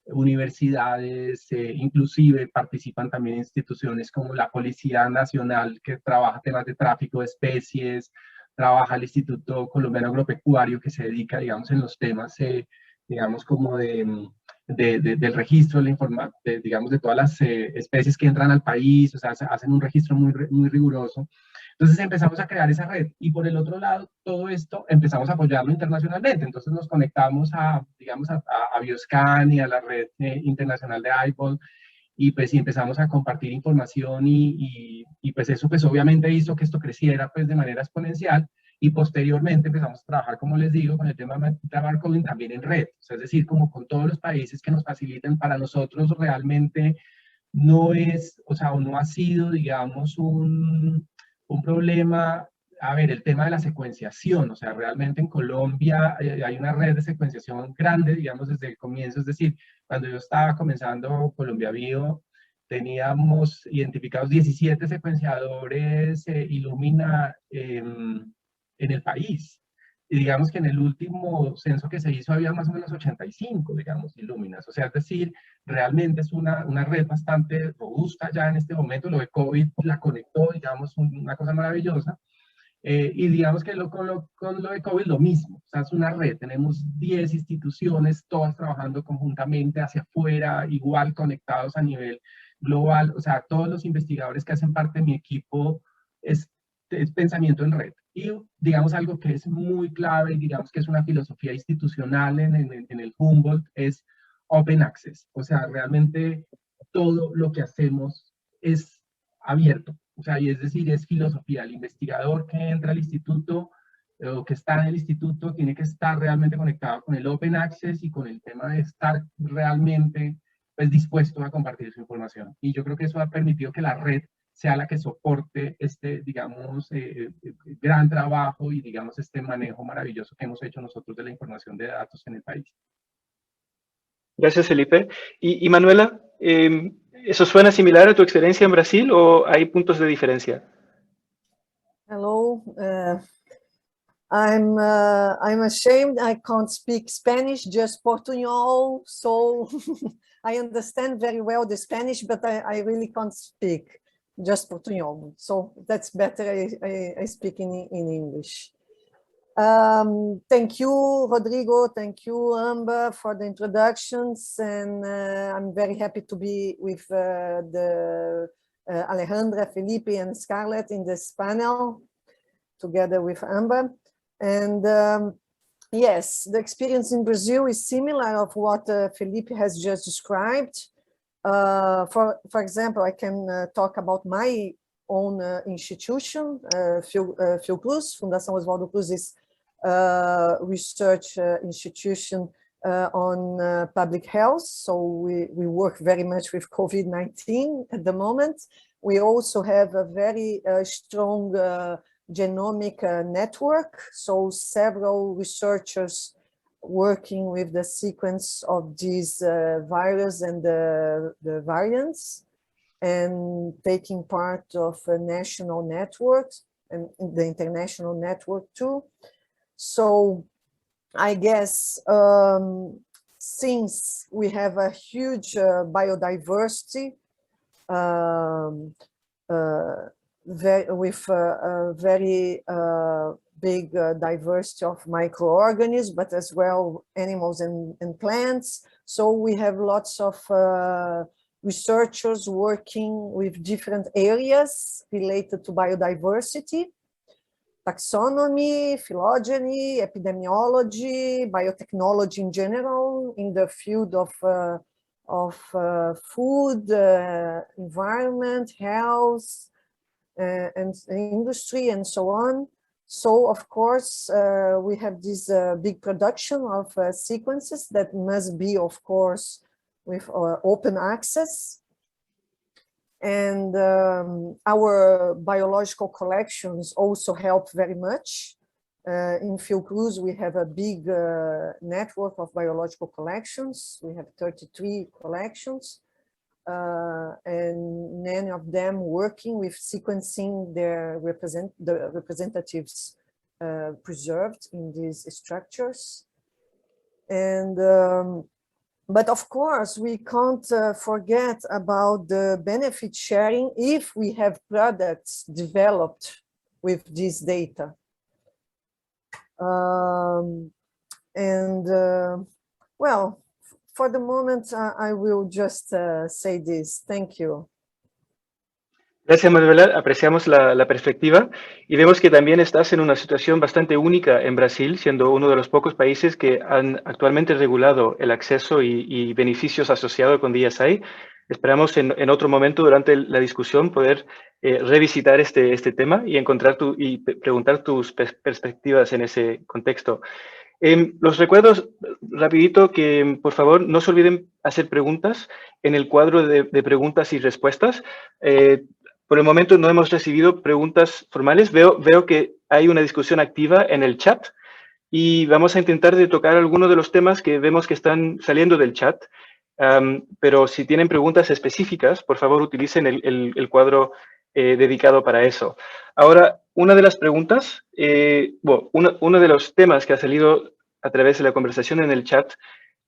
universidades, inclusive participan también instituciones como la Policía Nacional, que trabaja temas de tráfico de especies, trabaja el Instituto Colombiano Agropecuario, que se dedica, digamos, en los temas, digamos, como del registro, digamos, de todas las especies que entran al país, o sea, hacen un registro muy riguroso. Entonces empezamos a crear esa red y por el otro lado, todo esto empezamos a apoyarlo internacionalmente. Entonces nos conectamos digamos, a Bioscan y a la red internacional de iVol y pues sí empezamos a compartir información y pues eso pues obviamente hizo que esto creciera pues de manera exponencial y posteriormente empezamos a trabajar, como les digo, con el tema de barcoding también en red. O sea, es decir, como con todos los países que nos faciliten. Para nosotros realmente no es, o sea, no ha sido, digamos, un problema. A ver, el tema de la secuenciación, o sea, realmente en Colombia hay una red de secuenciación grande, digamos, desde el comienzo. Es decir, cuando yo estaba comenzando Colombia Bio, teníamos identificados 17 secuenciadores Illumina en el país. Y digamos que en el último censo que se hizo había más o menos 85, digamos, Illuminas. O sea, es decir, realmente es una red bastante robusta ya en este momento. Lo de COVID la conectó, digamos, una cosa maravillosa. Y digamos que con lo de COVID lo mismo, o sea, es una red, tenemos 10 instituciones, todas trabajando conjuntamente hacia afuera, igual conectados a nivel global, o sea, todos los investigadores que hacen parte de mi equipo es pensamiento en red. Y digamos algo que es muy clave y digamos que es una filosofía institucional en el Humboldt es Open Access, o sea, realmente todo lo que hacemos es abierto. O sea, y es decir, es filosofía. El investigador que entra al instituto o que está en el instituto tiene que estar realmente conectado con el Open Access y con el tema de estar realmente pues, dispuesto a compartir su información. Y yo creo que eso ha permitido que la red sea la que soporte este, digamos, gran trabajo y, digamos, este manejo maravilloso que hemos hecho nosotros de la información de datos en el país. Gracias, Felipe. Y Manuela, ¿eso suena similar a tu experiencia en Brasil o hay puntos de diferencia? know, I'm ashamed I can't speak Spanish, just Portuñol. So I understand very well the Spanish, but I really can't speak just Portuñol. So that's better. I speak in English. Thank you, Rodrigo. Thank you, Amber, for the introductions. And I'm very happy to be with Alejandra, Felipe, and Scarlett in this panel, together with Amber. And yes, the experience in Brazil is similar of what Felipe has just described. For example, I can talk about my own institution, Fiocruz, Fundação Oswaldo Cruz is research institution on public health. So we work very much with COVID-19 at the moment. We also have a very strong genomic network. So several researchers working with the sequence of these virus and the variants, and taking part of national networks and the international network too. So I guess since we have a huge biodiversity with a very big diversity of microorganisms, but as well animals and plants. So we have lots of researchers working with different areas related to biodiversity, taxonomy, phylogeny, epidemiology, biotechnology in general, in the field of food, environment, health, and industry, and so on. So, of course, we have this big production of sequences that must be, of course, with open access. And our biological collections also help very much. In Fiocruz, we have a big network of biological collections. We have 33 collections, and many of them working with sequencing the representatives preserved in these structures. And but of course, we can't forget about the benefit sharing if we have products developed with this data. Well, for the moment, I will just say this. Thank you. Gracias, Manuela. Apreciamos la perspectiva y vemos que también estás en una situación bastante única en Brasil, siendo uno de los pocos países que han actualmente regulado el acceso y beneficios asociados con DSI. Esperamos en otro momento durante la discusión poder revisitar este tema y encontrar y preguntar tus perspectivas en ese contexto. Los recuerdos rapidito que, por favor, no se olviden hacer preguntas en el cuadro de preguntas y respuestas. Por el momento no hemos recibido preguntas formales. Veo que hay una discusión activa en el chat y vamos a intentar de tocar algunos de los temas que vemos que están saliendo del chat. Pero si tienen preguntas específicas, por favor, utilicen el cuadro dedicado para eso. Ahora, una de las preguntas, uno de los temas que ha salido a través de la conversación en el chat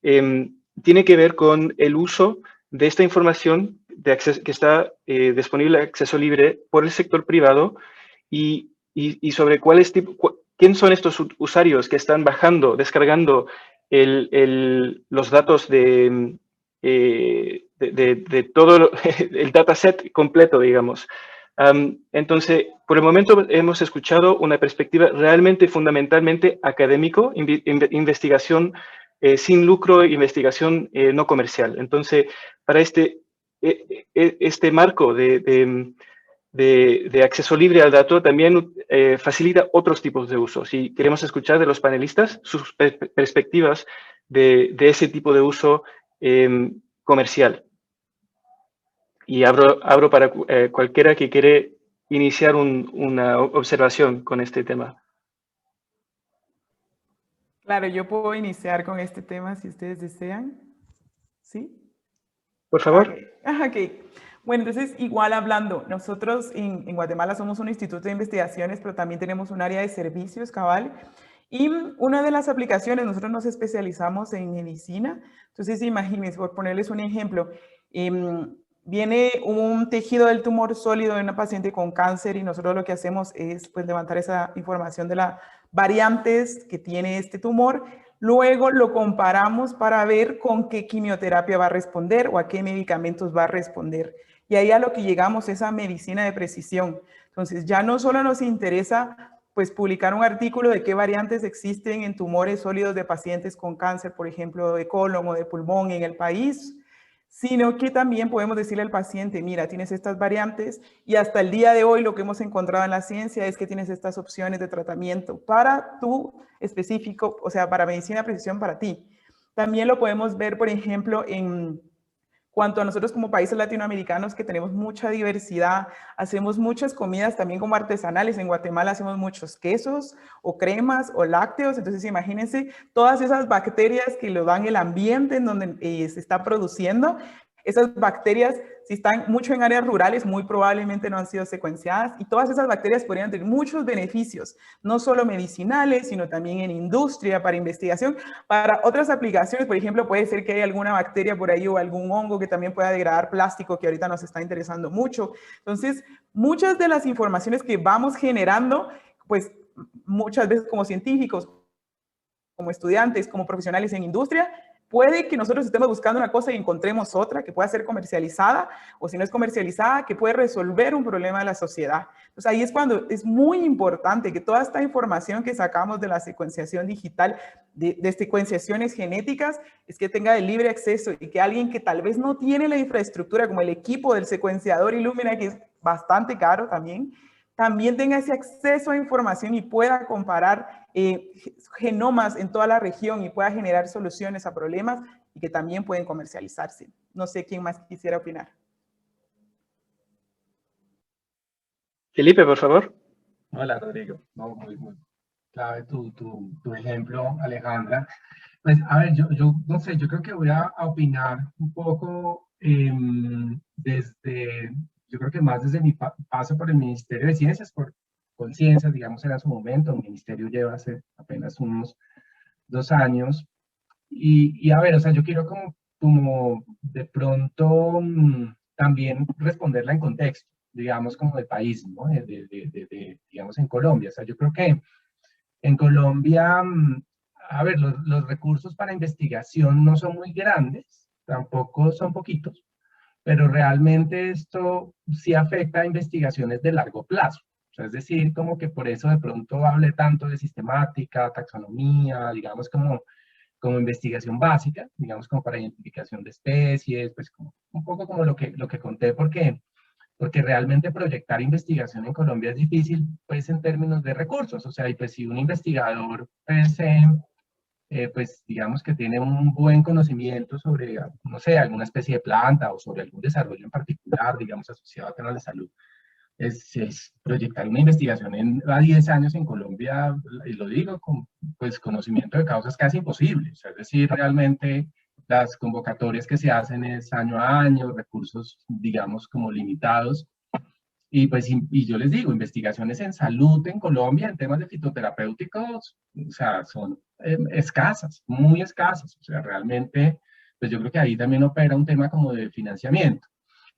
tiene que ver con el uso de esta información de acceso, que está disponible a acceso libre por el sector privado y sobre quién son estos usuarios que están descargando los datos de todo el dataset completo, digamos. Entonces, por el momento hemos escuchado una perspectiva realmente fundamentalmente académico, investigación sin lucro, investigación no comercial. Entonces, para este marco de acceso libre al dato también facilita otros tipos de usos. Y queremos escuchar de los panelistas sus perspectivas de ese tipo de uso comercial. Y abro para cualquiera que quiere iniciar una observación con este tema. Claro, yo puedo iniciar con este tema si ustedes desean. ¿Sí? Por favor. Okay. Bueno, entonces, igual hablando, nosotros en Guatemala somos un instituto de investigaciones, pero también tenemos un área de servicios, cabal. Y una de las aplicaciones, nosotros nos especializamos en medicina. Entonces, imagínense, por ponerles un ejemplo, viene un tejido del tumor sólido de una paciente con cáncer y nosotros lo que hacemos es pues, levantar esa información de las variantes que tiene este tumor. Luego lo comparamos para ver con qué quimioterapia va a responder o a qué medicamentos va a responder. Y ahí a lo que llegamos es a medicina de precisión. Entonces, ya no solo nos interesa pues publicar un artículo de qué variantes existen en tumores sólidos de pacientes con cáncer, por ejemplo, de colon o de pulmón en el país, sino que también podemos decirle al paciente, mira, tienes estas variantes y hasta el día de hoy lo que hemos encontrado en la ciencia es que tienes estas opciones de tratamiento para tu específico, o sea, para medicina de precisión para ti. También lo podemos ver, por ejemplo, en cuanto a nosotros como países latinoamericanos que tenemos mucha diversidad, hacemos muchas comidas también como artesanales. En Guatemala hacemos muchos quesos o cremas o lácteos. Entonces imagínense todas esas bacterias que lo dan el ambiente en donde se está produciendo. Esas bacterias, si están mucho en áreas rurales, muy probablemente no han sido secuenciadas y todas esas bacterias podrían tener muchos beneficios, no solo medicinales, sino también en industria, para investigación, para otras aplicaciones. Por ejemplo, puede ser que haya alguna bacteria por ahí o algún hongo que también pueda degradar plástico, que ahorita nos está interesando mucho. Entonces, muchas de las informaciones que vamos generando, pues muchas veces como científicos, como estudiantes, como profesionales en industria, puede que nosotros estemos buscando una cosa y encontremos otra que pueda ser comercializada, o si no es comercializada, que puede resolver un problema de la sociedad. Entonces ahí es cuando es muy importante que toda esta información que sacamos de la secuenciación digital, de secuenciaciones genéticas, es que tenga de libre acceso y que alguien que tal vez no tiene la infraestructura, como el equipo del secuenciador Illumina, que es bastante caro también tenga ese acceso a información y pueda comparar genomas en toda la región y pueda generar soluciones a problemas y que también pueden comercializarse. No sé quién más quisiera opinar. Felipe, por favor. Hola, Rodrigo. No, muy clave tu ejemplo, Alejandra. Pues, a ver, yo no sé, yo creo que voy a opinar un poco desde, yo creo que más desde mi paso por el Ministerio de Ciencias, por Conciencias, digamos, era su momento. El ministerio lleva hace apenas unos 2 años. Y a ver, o sea, yo quiero como de pronto también responderla en contexto, digamos, como del país, ¿no? Digamos, en Colombia. O sea, yo creo que en Colombia, a ver, los recursos para investigación no son muy grandes, tampoco son poquitos, pero realmente esto sí afecta a investigaciones de largo plazo. O sea, es decir, como que por eso de pronto hable tanto de sistemática, taxonomía, digamos como investigación básica, digamos como para identificación de especies, pues como, un poco como lo que conté, porque realmente proyectar investigación en Colombia es difícil, pues en términos de recursos. O sea, y pues si un investigador per se, pues digamos que tiene un buen conocimiento sobre, no sé, alguna especie de planta o sobre algún desarrollo en particular, digamos, asociado a temas de salud, es proyectar una investigación a 10 años en Colombia, y lo digo con pues, conocimiento de causa, es casi imposible. O sea, es decir, realmente las convocatorias que se hacen es año a año, recursos, digamos, como limitados. Y pues, y yo les digo, investigaciones en salud en Colombia, en temas de fitoterapéuticos, o sea, son escasas, muy escasas. O sea, realmente, pues yo creo que ahí también opera un tema como de financiamiento.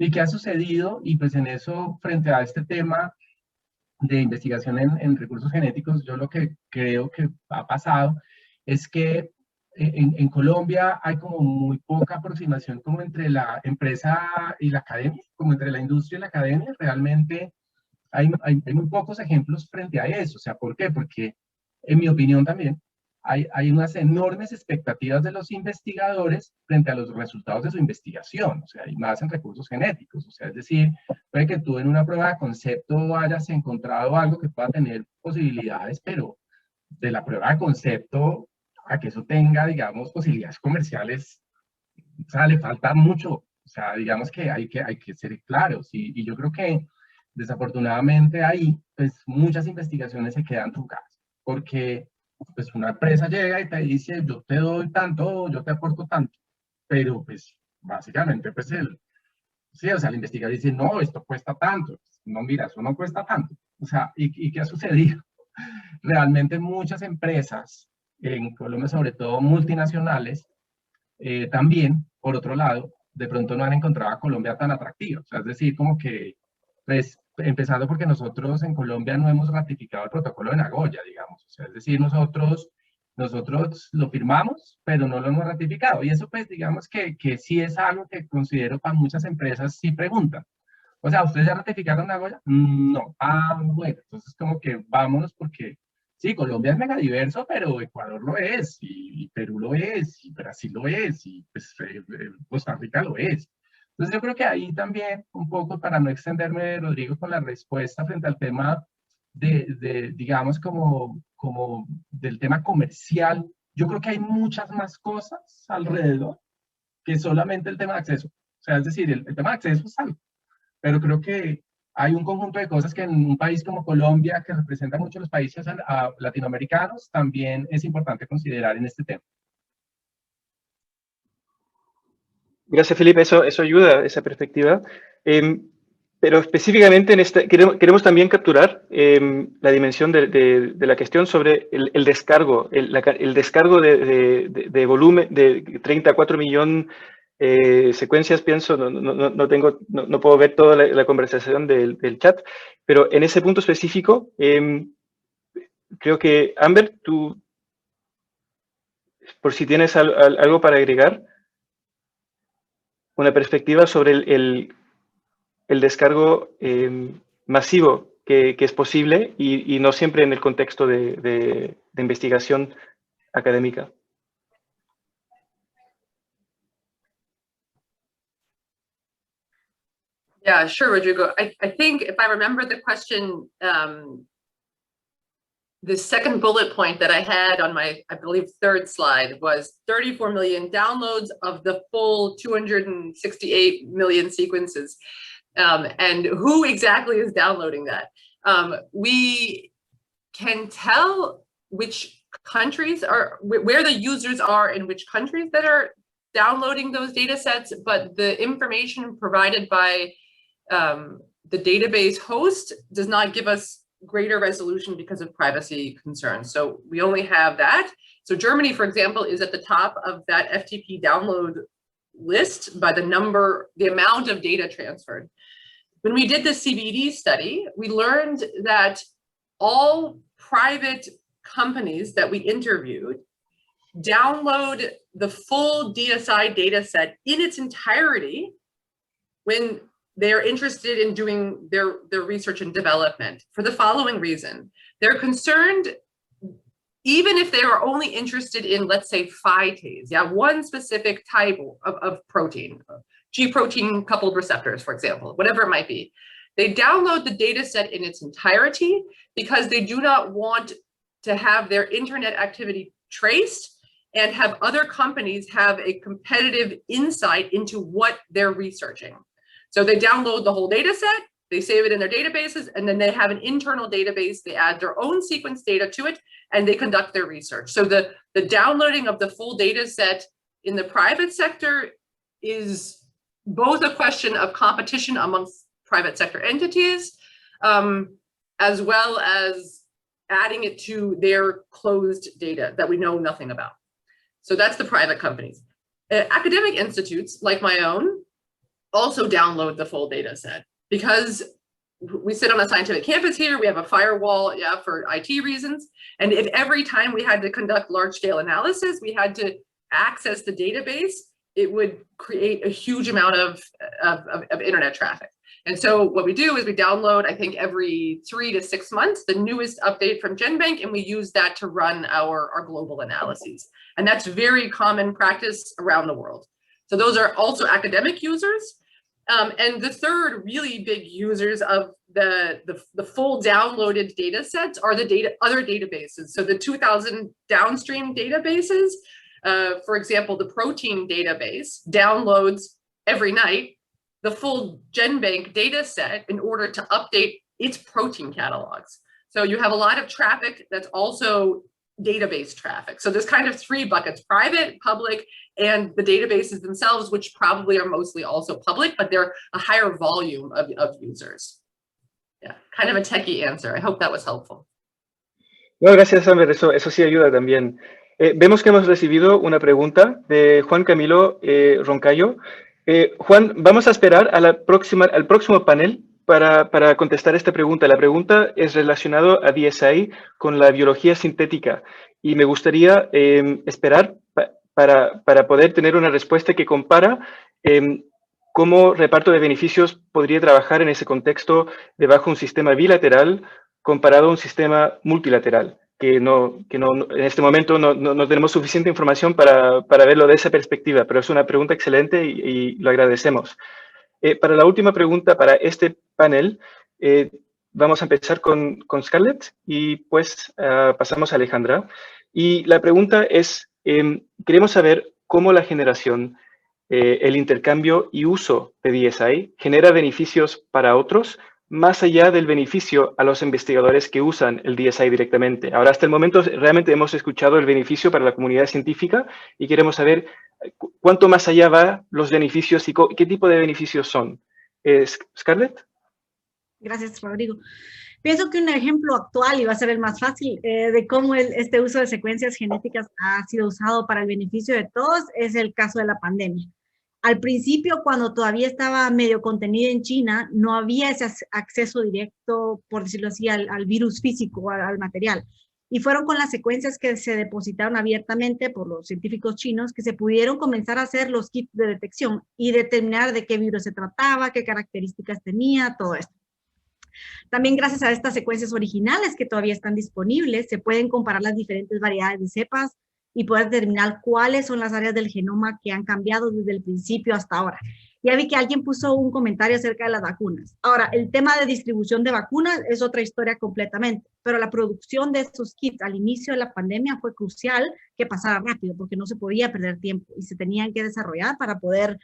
¿Y qué ha sucedido? Y pues en eso, frente a este tema de investigación en recursos genéticos, yo lo que creo que ha pasado es que en Colombia hay como muy poca aproximación como entre la empresa y la academia, como entre la industria y la academia. Realmente hay muy pocos ejemplos frente a eso. O sea, ¿por qué? Porque, en mi opinión también, hay unas enormes expectativas de los investigadores frente a los resultados de su investigación, o sea, y más en recursos genéticos. O sea, es decir, puede que tú en una prueba de concepto hayas encontrado algo que pueda tener posibilidades, pero de la prueba de concepto a que eso tenga, digamos, posibilidades comerciales, o sea, le falta mucho. O sea, digamos que hay que ser claros. Y yo creo que desafortunadamente ahí, pues muchas investigaciones se quedan truncadas, porque pues una empresa llega y te dice, yo te doy tanto, yo te aporto tanto, pero pues básicamente pues Sí, o sea, el investigador dice, no, esto cuesta tanto. No, mira, eso no cuesta tanto. O sea, ¿y qué ha sucedido? Realmente muchas empresas, en Colombia sobre todo multinacionales, también, por otro lado, de pronto no han encontrado a Colombia tan atractiva. O sea, es decir, como que, pues, empezando porque nosotros en Colombia no hemos ratificado el protocolo de Nagoya, digamos. O sea, es decir, nosotros lo firmamos, pero no lo hemos ratificado. Y eso, pues, digamos que sí es algo que considero para muchas empresas sí preguntan. O sea, ¿ustedes ya ratificaron Nagoya? No. Ah, bueno, entonces como que vámonos porque sí, Colombia es mega diverso, pero Ecuador lo es, y Perú lo es, y Brasil lo es, y pues Costa Rica lo es. Entonces yo creo que ahí también, un poco para no extenderme, Rodrigo, con la respuesta frente al tema digamos, como del tema comercial, yo creo que hay muchas más cosas alrededor que solamente el tema de acceso. O sea, es decir, el tema de acceso es algo, pero creo que hay un conjunto de cosas que en un país como Colombia, que representa mucho a los países latinoamericanos, también es importante considerar en este tema. Gracias, Felipe. Eso ayuda, esa perspectiva. Pero específicamente en queremos también capturar la dimensión de la cuestión sobre el descargo, el descargo de volumen de 34 millones secuencias, pienso, no puedo ver toda la conversación del chat, pero en ese punto específico, creo que, Amber, tú, por si tienes algo para agregar, una perspectiva sobre el descargo masivo que es posible y no siempre en el contexto de investigación académica. Yeah, sure, Rodrigo. I think if I remember the question, the second bullet point that I had on my, I believe, third slide was 34 million downloads of the full 268 million sequences. And who exactly is downloading that? We can tell which countries are, where the users are in which countries that are downloading those data sets, but the information provided by the database host does not give us greater resolution because of privacy concerns. So we only have that. So Germany, for example, is at the top of that FTP download list by the amount of data transferred. When we did the CBD study, we learned that all private companies that we interviewed download the full DSI data set in its entirety when they're interested in doing their research and development for the following reason. They're concerned, even if they are only interested in, let's say, phytase, yeah, one specific type of protein, G protein coupled receptors, for example, whatever it might be. They download the data set in its entirety because they do not want to have their internet activity traced and have other companies have a competitive insight into what they're researching. So they download the whole data set, they save it in their databases, and then they have an internal database. They add their own sequence data to it, and they conduct their research. So the downloading of the full data set in the private sector is both a question of competition amongst private sector entities, as well as adding it to their closed data that we know nothing about. So that's the private companies. Academic institutes like my own also download the full data set because we sit on a scientific campus here, we have a firewall, yeah, for IT reasons. And if every time we had to conduct large scale analysis, we had to access the database, it would create a huge amount of internet traffic. And so what we do is we download, I think every 3 to 6 months, the newest update from GenBank, and we use that to run our global analyses. And that's very common practice around the world. So those are also academic users. And the third really big users of the full downloaded data sets are the other databases. So the 2000 downstream databases, for example, the protein database downloads every night the full GenBank data set in order to update its protein catalogs. So you have a lot of traffic that's also database traffic. So there's kind of three buckets: private, public, and the databases themselves, which probably are mostly also public, but they're a higher volume of users. Yeah, kind of a techie answer. I hope that was helpful. No, gracias, Amber. Eso sí ayuda también. Vemos que hemos recibido una pregunta de Juan Camilo Roncayo. Juan, vamos a esperar a al próximo panel para contestar esta pregunta. La pregunta es relacionada a DSI con la biología sintética y me gustaría esperar para poder tener una respuesta que compara cómo reparto de beneficios podría trabajar en ese contexto debajo de un sistema bilateral comparado a un sistema multilateral, que en este momento no tenemos suficiente información para verlo de esa perspectiva, pero es una pregunta excelente y lo agradecemos. Para la última pregunta para este panel, vamos a empezar con Scarlett y pues pasamos a Alejandra. Y la pregunta es, queremos saber cómo la generación, el intercambio y uso de DSI genera beneficios para otros, más allá del beneficio a los investigadores que usan el DSI directamente. Ahora, hasta el momento, realmente hemos escuchado el beneficio para la comunidad científica y queremos saber cuánto más allá va los beneficios y qué tipo de beneficios son. Scarlett. Gracias, Rodrigo. Pienso que un ejemplo actual, y va a ser el más fácil, de cómo este uso de secuencias genéticas ha sido usado para el beneficio de todos, es el caso de la pandemia. Al principio, cuando todavía estaba medio contenido en China, no había ese acceso directo, por decirlo así, al virus físico, al material. Y fueron con las secuencias que se depositaron abiertamente por los científicos chinos que se pudieron comenzar a hacer los kits de detección y determinar de qué virus se trataba, qué características tenía, todo esto. También gracias a estas secuencias originales que todavía están disponibles, se pueden comparar las diferentes variedades de cepas y poder determinar cuáles son las áreas del genoma que han cambiado desde el principio hasta ahora. Ya vi que alguien puso un comentario acerca de las vacunas. Ahora, el tema de distribución de vacunas es otra historia completamente, pero la producción de esos kits al inicio de la pandemia fue crucial que pasara rápido, porque no se podía perder tiempo y se tenían que desarrollar para poder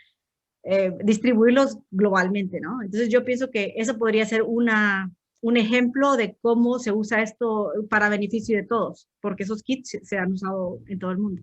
distribuirlos globalmente, ¿no? Entonces yo pienso que eso podría ser un ejemplo de cómo se usa esto para beneficio de todos, porque esos kits se han usado en todo el mundo.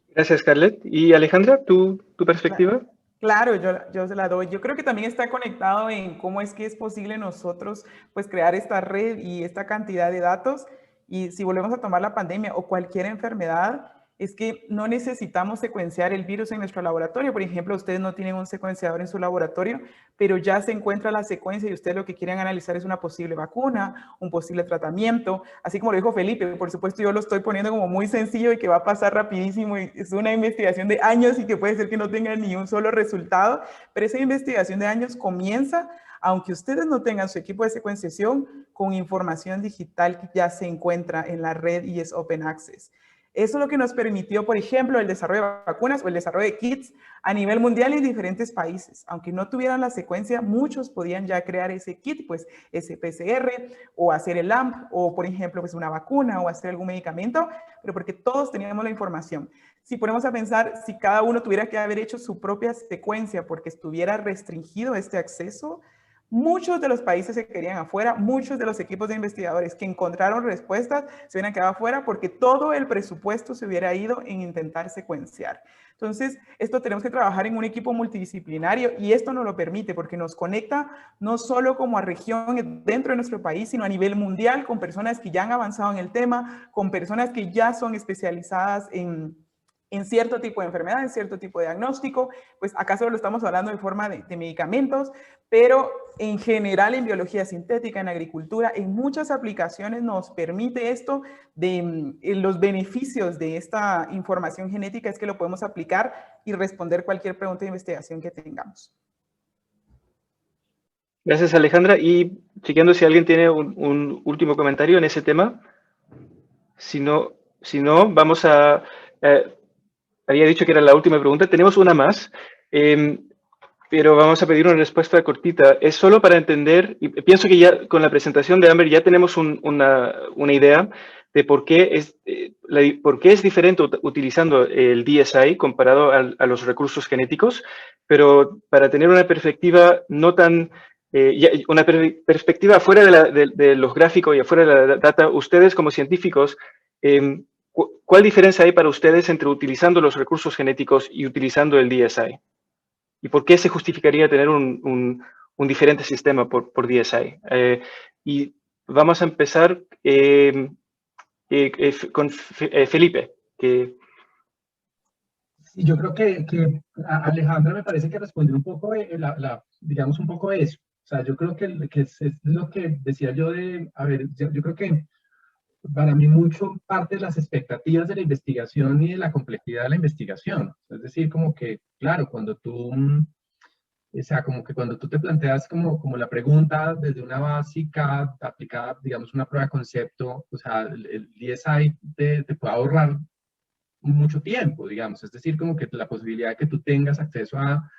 Gracias, Scarlett. Y Alejandra, ¿tu perspectiva? Claro, yo se la doy. Yo creo que también está conectado en cómo es que es posible nosotros pues crear esta red y esta cantidad de datos. Y si volvemos a tomar la pandemia o cualquier enfermedad, es que no necesitamos secuenciar el virus en nuestro laboratorio. Por ejemplo, ustedes no tienen un secuenciador en su laboratorio, pero ya se encuentra la secuencia y ustedes lo que quieren analizar es una posible vacuna, un posible tratamiento. Así como lo dijo Felipe, por supuesto yo lo estoy poniendo como muy sencillo y que va a pasar rapidísimo y es una investigación de años y que puede ser que no tenga ni un solo resultado, pero esa investigación de años comienza aunque ustedes no tengan su equipo de secuenciación, con información digital que ya se encuentra en la red y es open access. Eso es lo que nos permitió, por ejemplo, el desarrollo de vacunas o el desarrollo de kits a nivel mundial en diferentes países. Aunque no tuvieran la secuencia, muchos podían ya crear ese kit, pues ese PCR o hacer el LAMP o, por ejemplo, pues una vacuna o hacer algún medicamento, pero porque todos teníamos la información. Si ponemos a pensar, si cada uno tuviera que haber hecho su propia secuencia porque estuviera restringido este acceso, muchos de los países se querían afuera, muchos de los equipos de investigadores que encontraron respuestas se hubieran quedado afuera porque todo el presupuesto se hubiera ido en intentar secuenciar. Entonces, esto tenemos que trabajar en un equipo multidisciplinario y esto nos lo permite porque nos conecta no solo como a región dentro de nuestro país, sino a nivel mundial con personas que ya han avanzado en el tema, con personas que ya son especializadas en cierto tipo de enfermedad, en cierto tipo de diagnóstico. Pues acá solo lo estamos hablando de forma de medicamentos, pero en general en biología sintética, en agricultura, en muchas aplicaciones nos permite esto de los beneficios de esta información genética es que lo podemos aplicar y responder cualquier pregunta de investigación que tengamos. Gracias, Alejandra. Y chequeando si alguien tiene un último comentario en ese tema. Si no vamos a... había dicho que era la última pregunta. Tenemos una más, pero vamos a pedir una respuesta cortita. Es solo para entender, y pienso que ya con la presentación de Amber ya tenemos una idea de por qué es diferente utilizando el DSI comparado a los recursos genéticos, pero para tener una perspectiva no tan una perspectiva fuera de los gráficos y afuera de la data, ustedes como científicos, ¿cuál diferencia hay para ustedes entre utilizando los recursos genéticos y utilizando el DSI? ¿Y por qué se justificaría tener un diferente sistema por DSI? Y vamos a empezar con Felipe. Yo creo que Alejandra me parece que respondió un poco, digamos, un poco eso. O sea, yo creo que es lo que decía yo de, a ver, yo creo que para mí mucho parte de las expectativas de la investigación y de la complejidad de la investigación. Es decir, como que, claro, cuando tú, o sea, como que cuando tú te planteas como la pregunta desde una básica aplicada, digamos, una prueba de concepto, o sea, el DSI te puede ahorrar mucho tiempo, digamos. Es decir, como que la posibilidad de que tú tengas acceso a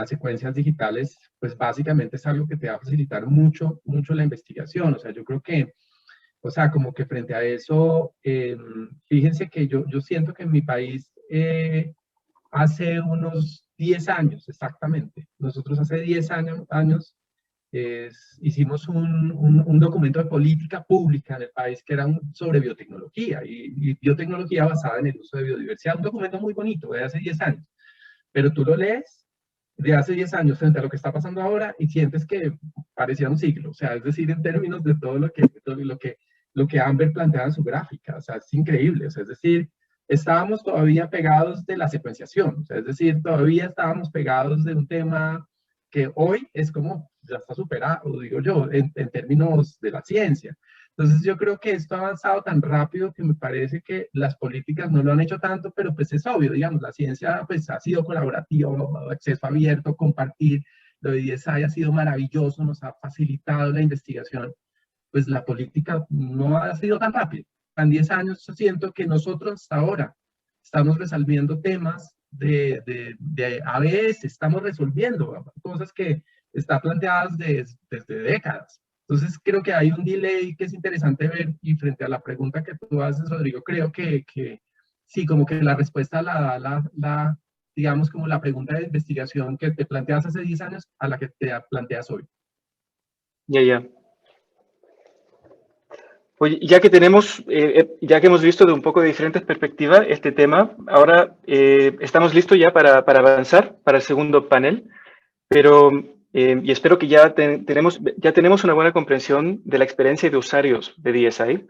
secuencias digitales, pues básicamente es algo que te va a facilitar mucho la investigación. O sea, yo creo que, o sea, como que frente a eso, fíjense que yo siento que en mi país, hace unos 10 años exactamente, nosotros hace 10 años hicimos un documento de política pública en el país que era sobre biotecnología y biotecnología basada en el uso de biodiversidad, un documento muy bonito de hace 10 años. Pero tú lo lees de hace 10 años frente a lo que está pasando ahora y sientes que parecía un siglo. O sea, es decir, en términos de todo lo que Amber plantea en su gráfica. O sea, es increíble. O sea, es decir, estábamos todavía pegados de la secuenciación. O sea, es decir, todavía estábamos pegados de un tema que hoy es como, ya está superado, digo yo, en términos de la ciencia. Entonces yo creo que esto ha avanzado tan rápido que me parece que las políticas no lo han hecho tanto, pero pues es obvio, digamos, la ciencia pues ha sido colaborativa, acceso abierto, compartir, lo de DSI ha sido maravilloso, nos ha facilitado la investigación, pues la política no ha sido tan rápido. En 10 años yo siento que nosotros hasta ahora estamos resolviendo temas de ABS, estamos resolviendo cosas que están planteadas desde décadas. Entonces creo que hay un delay que es interesante ver y frente a la pregunta que tú haces, Rodrigo, creo que sí, como que la respuesta la da digamos, como la pregunta de investigación que te planteas hace 10 años a la que te planteas hoy. Ya. Pues ya que hemos visto de un poco de diferentes perspectivas este tema, ahora estamos listos ya para avanzar para el segundo panel, pero y espero que ya tenemos una buena comprensión de la experiencia de usuarios de DSI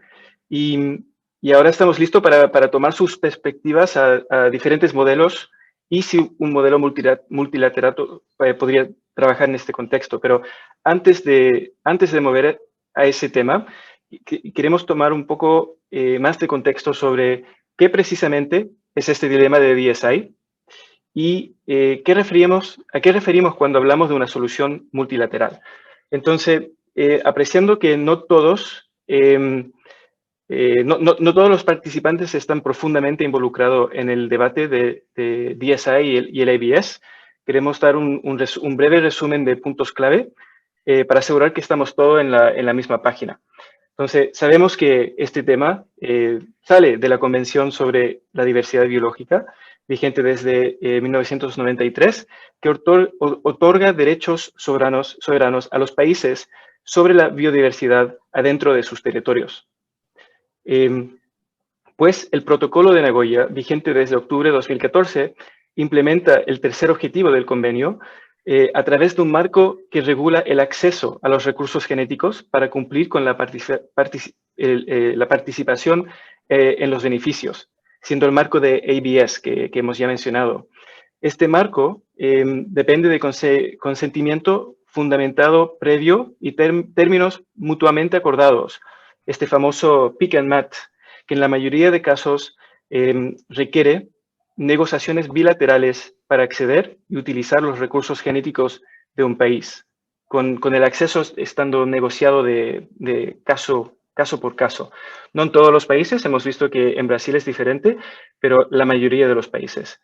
y ahora estamos listos para tomar sus perspectivas a diferentes modelos y si un modelo multilateral podría trabajar en este contexto. Pero antes de mover a ese tema, queremos tomar un poco más de contexto sobre qué precisamente es este dilema de DSI y a qué referimos cuando hablamos de una solución multilateral. Entonces, apreciando que no todos los participantes están profundamente involucrados en el debate de DSI y el ABS, queremos dar un breve resumen de puntos clave para asegurar que estamos todos en la misma página. Entonces, sabemos que este tema sale de la Convención sobre la Diversidad Biológica, vigente desde 1993, que otorga derechos soberanos a los países sobre la biodiversidad adentro de sus territorios. Pues el Protocolo de Nagoya, vigente desde octubre de 2014, implementa el tercer objetivo del convenio a través de un marco que regula el acceso a los recursos genéticos para cumplir con la participación en los beneficios, siendo el marco de ABS que hemos ya mencionado. Este marco depende de consentimiento fundamentado previo y términos mutuamente acordados, este famoso pick and match, que en la mayoría de casos requiere negociaciones bilaterales para acceder y utilizar los recursos genéticos de un país, con el acceso estando negociado de caso por caso. No en todos los países, hemos visto que en Brasil es diferente, pero la mayoría de los países.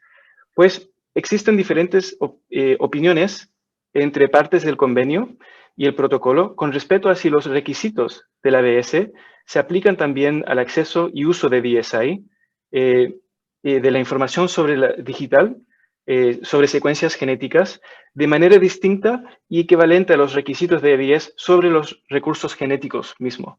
Pues existen diferentes opiniones entre partes del convenio y el protocolo con respecto a si los requisitos del ABS se aplican también al acceso y uso de DSI, de la información sobre la digital sobre secuencias genéticas de manera distinta y equivalente a los requisitos de ABS sobre los recursos genéticos mismos.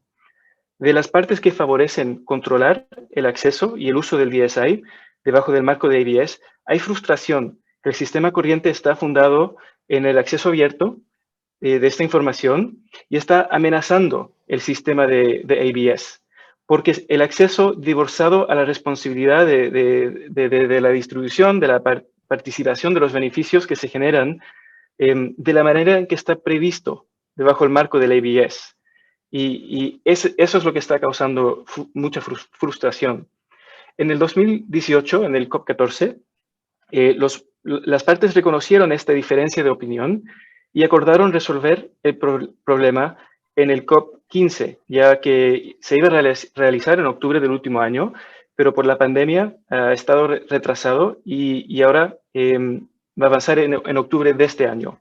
De las partes que favorecen controlar el acceso y el uso del DSI debajo del marco de ABS, hay frustración que el sistema corriente está fundado en el acceso abierto de esta información y está amenazando el sistema de ABS, porque el acceso divorciado a la responsabilidad de la distribución, de la participación de los beneficios que se generan de la manera en que está previsto debajo del marco del ABS. Y eso es lo que está causando mucha frustración. En el 2018, en el COP14, las partes reconocieron esta diferencia de opinión y acordaron resolver el problema en el COP15, ya que se iba a realizar en octubre del último año, pero por la pandemia ha estado retrasado y ahora va a avanzar en octubre de este año.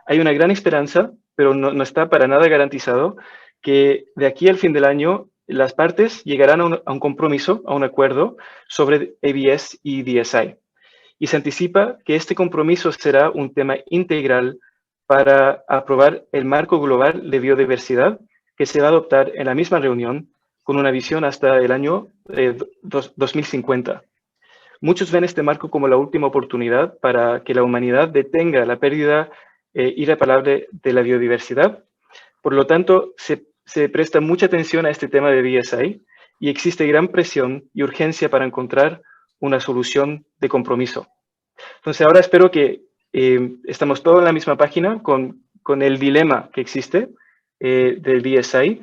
Hay una gran esperanza, pero no está para nada garantizado, que de aquí al fin del año las partes llegarán a un compromiso, a un acuerdo sobre ABS y DSI. Y se anticipa que este compromiso será un tema integral para aprobar el marco global de biodiversidad que se va a adoptar en la misma reunión con una visión hasta el año 2050. Muchos ven este marco como la última oportunidad para que la humanidad detenga la pérdida irreparable de la biodiversidad. Por lo tanto, se presta mucha atención a este tema de DSI y existe gran presión y urgencia para encontrar una solución de compromiso. Entonces, ahora espero que estamos todos en la misma página con el dilema que existe del DSI.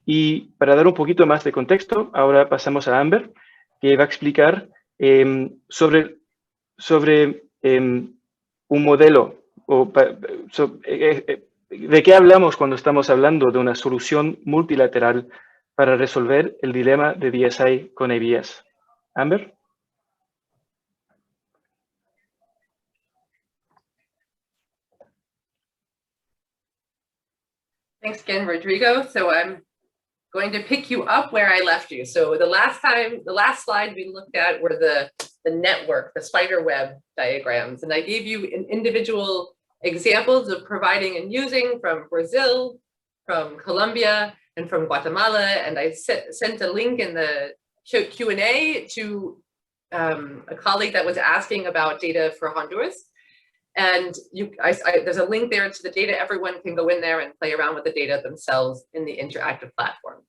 Y para dar un poquito más de contexto, ahora pasamos a Amber, que va a explicar sobre un modelo de qué hablamos cuando estamos hablando de una solución multilateral para resolver el dilema de DSI con ABS. Amber? Thanks again, Rodrigo. So I'm going to pick you up where I left you. So the last slide we looked at were the network, the spider web diagrams. And I gave you individual examples of providing and using from Brazil, from Colombia, and from Guatemala. And I sent a link in the Q&A to a colleague that was asking about data for Honduras. And there's a link there to the data. Everyone can go in there and play around with the data themselves in the interactive platform.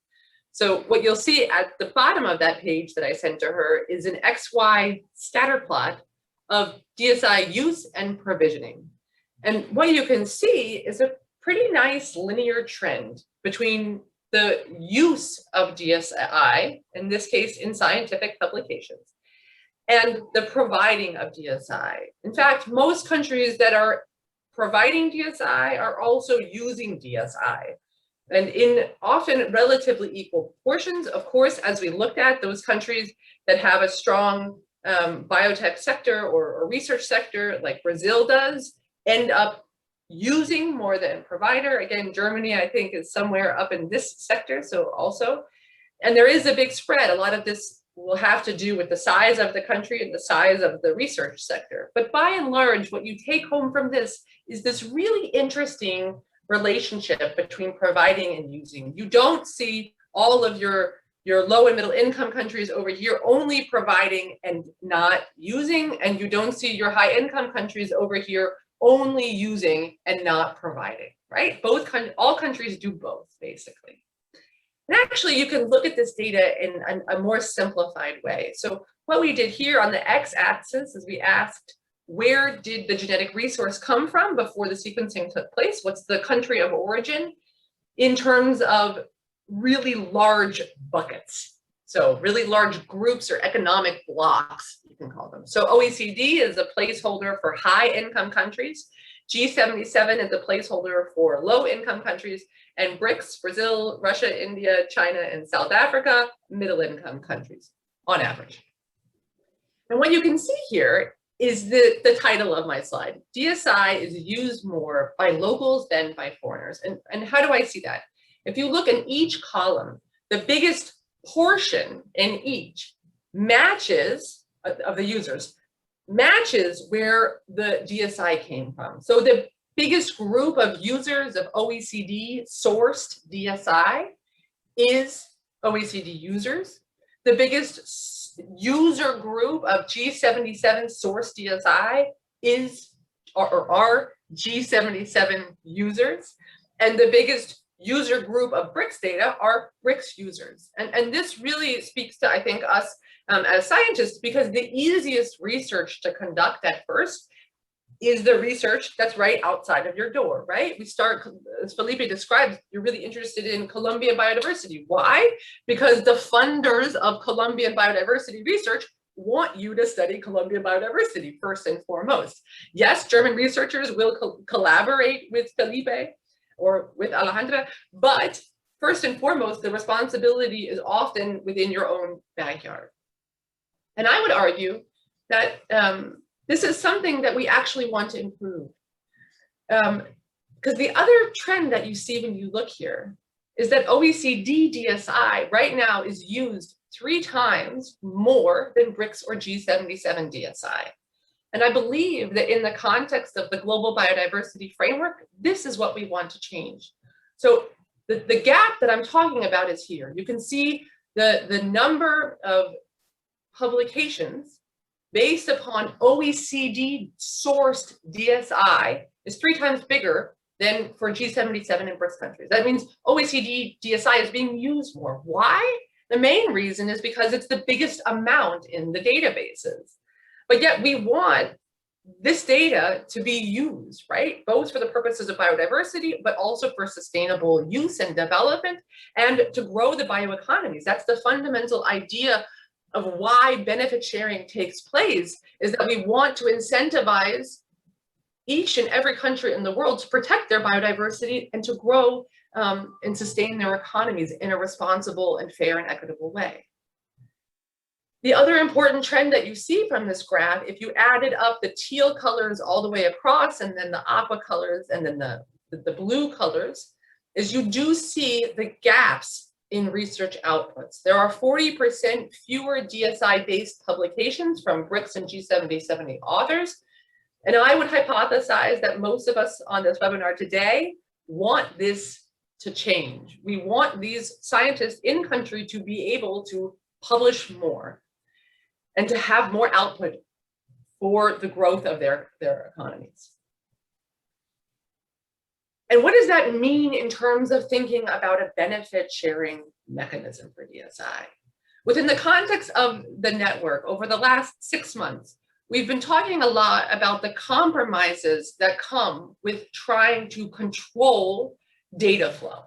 So what you'll see at the bottom of that page that I sent to her is an XY scatter plot of DSI use and provisioning. And what you can see is a pretty nice linear trend between the use of DSI, in this case in scientific publications, and the providing of DSI. In fact, most countries that are providing DSI are also using DSI, and in often relatively equal portions. Of course, as we looked at, those countries that have a strong biotech sector or research sector like Brazil does end up using more than provider. Again, Germany, I think, is somewhere up in this sector, so also. And there is a big spread. A lot of this will have to do with the size of the country and the size of the research sector. But by and large, what you take home from this is this really interesting relationship between providing and using. You don't see all of your low and middle income countries over here only providing and not using, and you don't see your high income countries over here only using and not providing, right? All countries do both, basically. And actually, you can look at this data in a more simplified way. So what we did here on the x-axis is we asked, where did the genetic resource come from before the sequencing took place? What's the country of origin in terms of really large buckets? So really large groups or economic blocks, you can call them. So OECD is a placeholder for high income countries. G77 is a placeholder for low income countries. And BRICS, Brazil, Russia, India, China, and South Africa, middle income countries on average. And what you can see here is the title of my slide. DSI is used more by locals than by foreigners. And how do I see that? If you look in each column, the biggest portion in each matches of the users matches where the DSI came from. So the biggest group of users of OECD sourced DSI is OECD users. The biggest user group of G77 sourced DSI is or are G77 users. And the biggest user group of BRICS data are BRICS users. And this really speaks to, I think, us as scientists, because the easiest research to conduct at first is the research that's right outside of your door, right? We start, as Felipe describes, you're really interested in Colombian biodiversity. Why? Because the funders of Colombian biodiversity research want you to study Colombian biodiversity first and foremost. Yes, German researchers will collaborate with Felipe or with Alejandra, but first and foremost, the responsibility is often within your own backyard. And I would argue that this is something that we actually want to improve. Because the other trend that you see when you look here is that OECD DSI right now is used 3 times more than BRICS or G77 DSI. And I believe that in the context of the global biodiversity framework, this is what we want to change. So the gap that I'm talking about is here. You can see the number of publications based upon OECD sourced DSI is 3 times bigger than for G77 and BRICS countries. That means OECD DSI is being used more. Why? The main reason is because it's the biggest amount in the databases. But yet we want this data to be used, right? Both for the purposes of biodiversity, but also for sustainable use and development, and to grow the bioeconomies. That's the fundamental idea of why benefit sharing takes place, is that we want to incentivize each and every country in the world to protect their biodiversity and to grow and sustain their economies in a responsible and fair and equitable way. The other important trend that you see from this graph, if you added up the teal colors all the way across and then the aqua colors and then the blue colors, is you do see the gaps in research outputs. There are 40% fewer DSI-based publications from BRICS and G77 authors. And I would hypothesize that most of us on this webinar today want this to change. We want these scientists in country to be able to publish more and to have more output for the growth of their economies. And what does that mean in terms of thinking about a benefit sharing mechanism for DSI? Within the context of the network, over the last 6 months, we've been talking a lot about the compromises that come with trying to control data flow.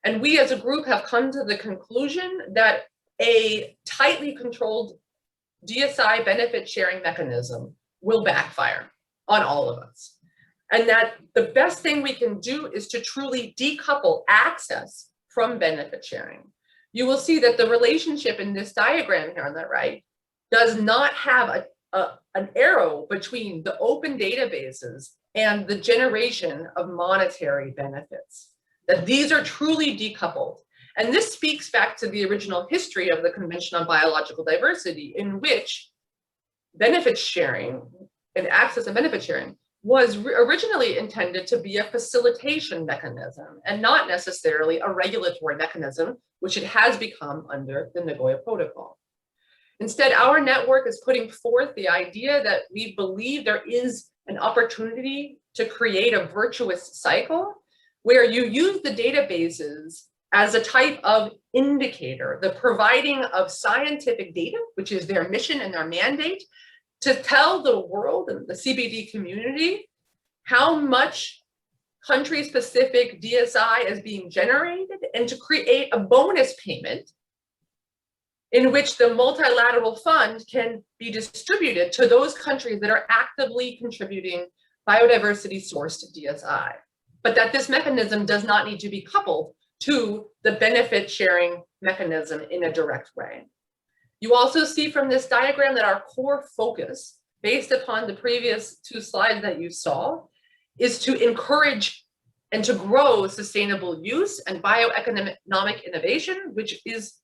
And we as a group have come to the conclusion that a tightly controlled DSI benefit sharing mechanism will backfire on all of us. And that the best thing we can do is to truly decouple access from benefit sharing. You will see that the relationship in this diagram here on the right does not have an arrow between the open databases and the generation of monetary benefits. That these are truly decoupled. And this speaks back to the original history of the Convention on Biological Diversity, in which benefit sharing and access and benefit sharing was originally intended to be a facilitation mechanism and not necessarily a regulatory mechanism, which it has become under the Nagoya Protocol. Instead, our network is putting forth the idea that we believe there is an opportunity to create a virtuous cycle where you use the databases as a type of indicator, the providing of scientific data, which is their mission and their mandate, to tell the world and the CBD community how much country-specific DSI is being generated, and to create a bonus payment in which the multilateral fund can be distributed to those countries that are actively contributing biodiversity-sourced DSI. But that this mechanism does not need to be coupled to the benefit sharing mechanism in a direct way. You also see from this diagram that our core focus, based upon the previous 2 slides that you saw, is to encourage and to grow sustainable use and bioeconomic innovation, which is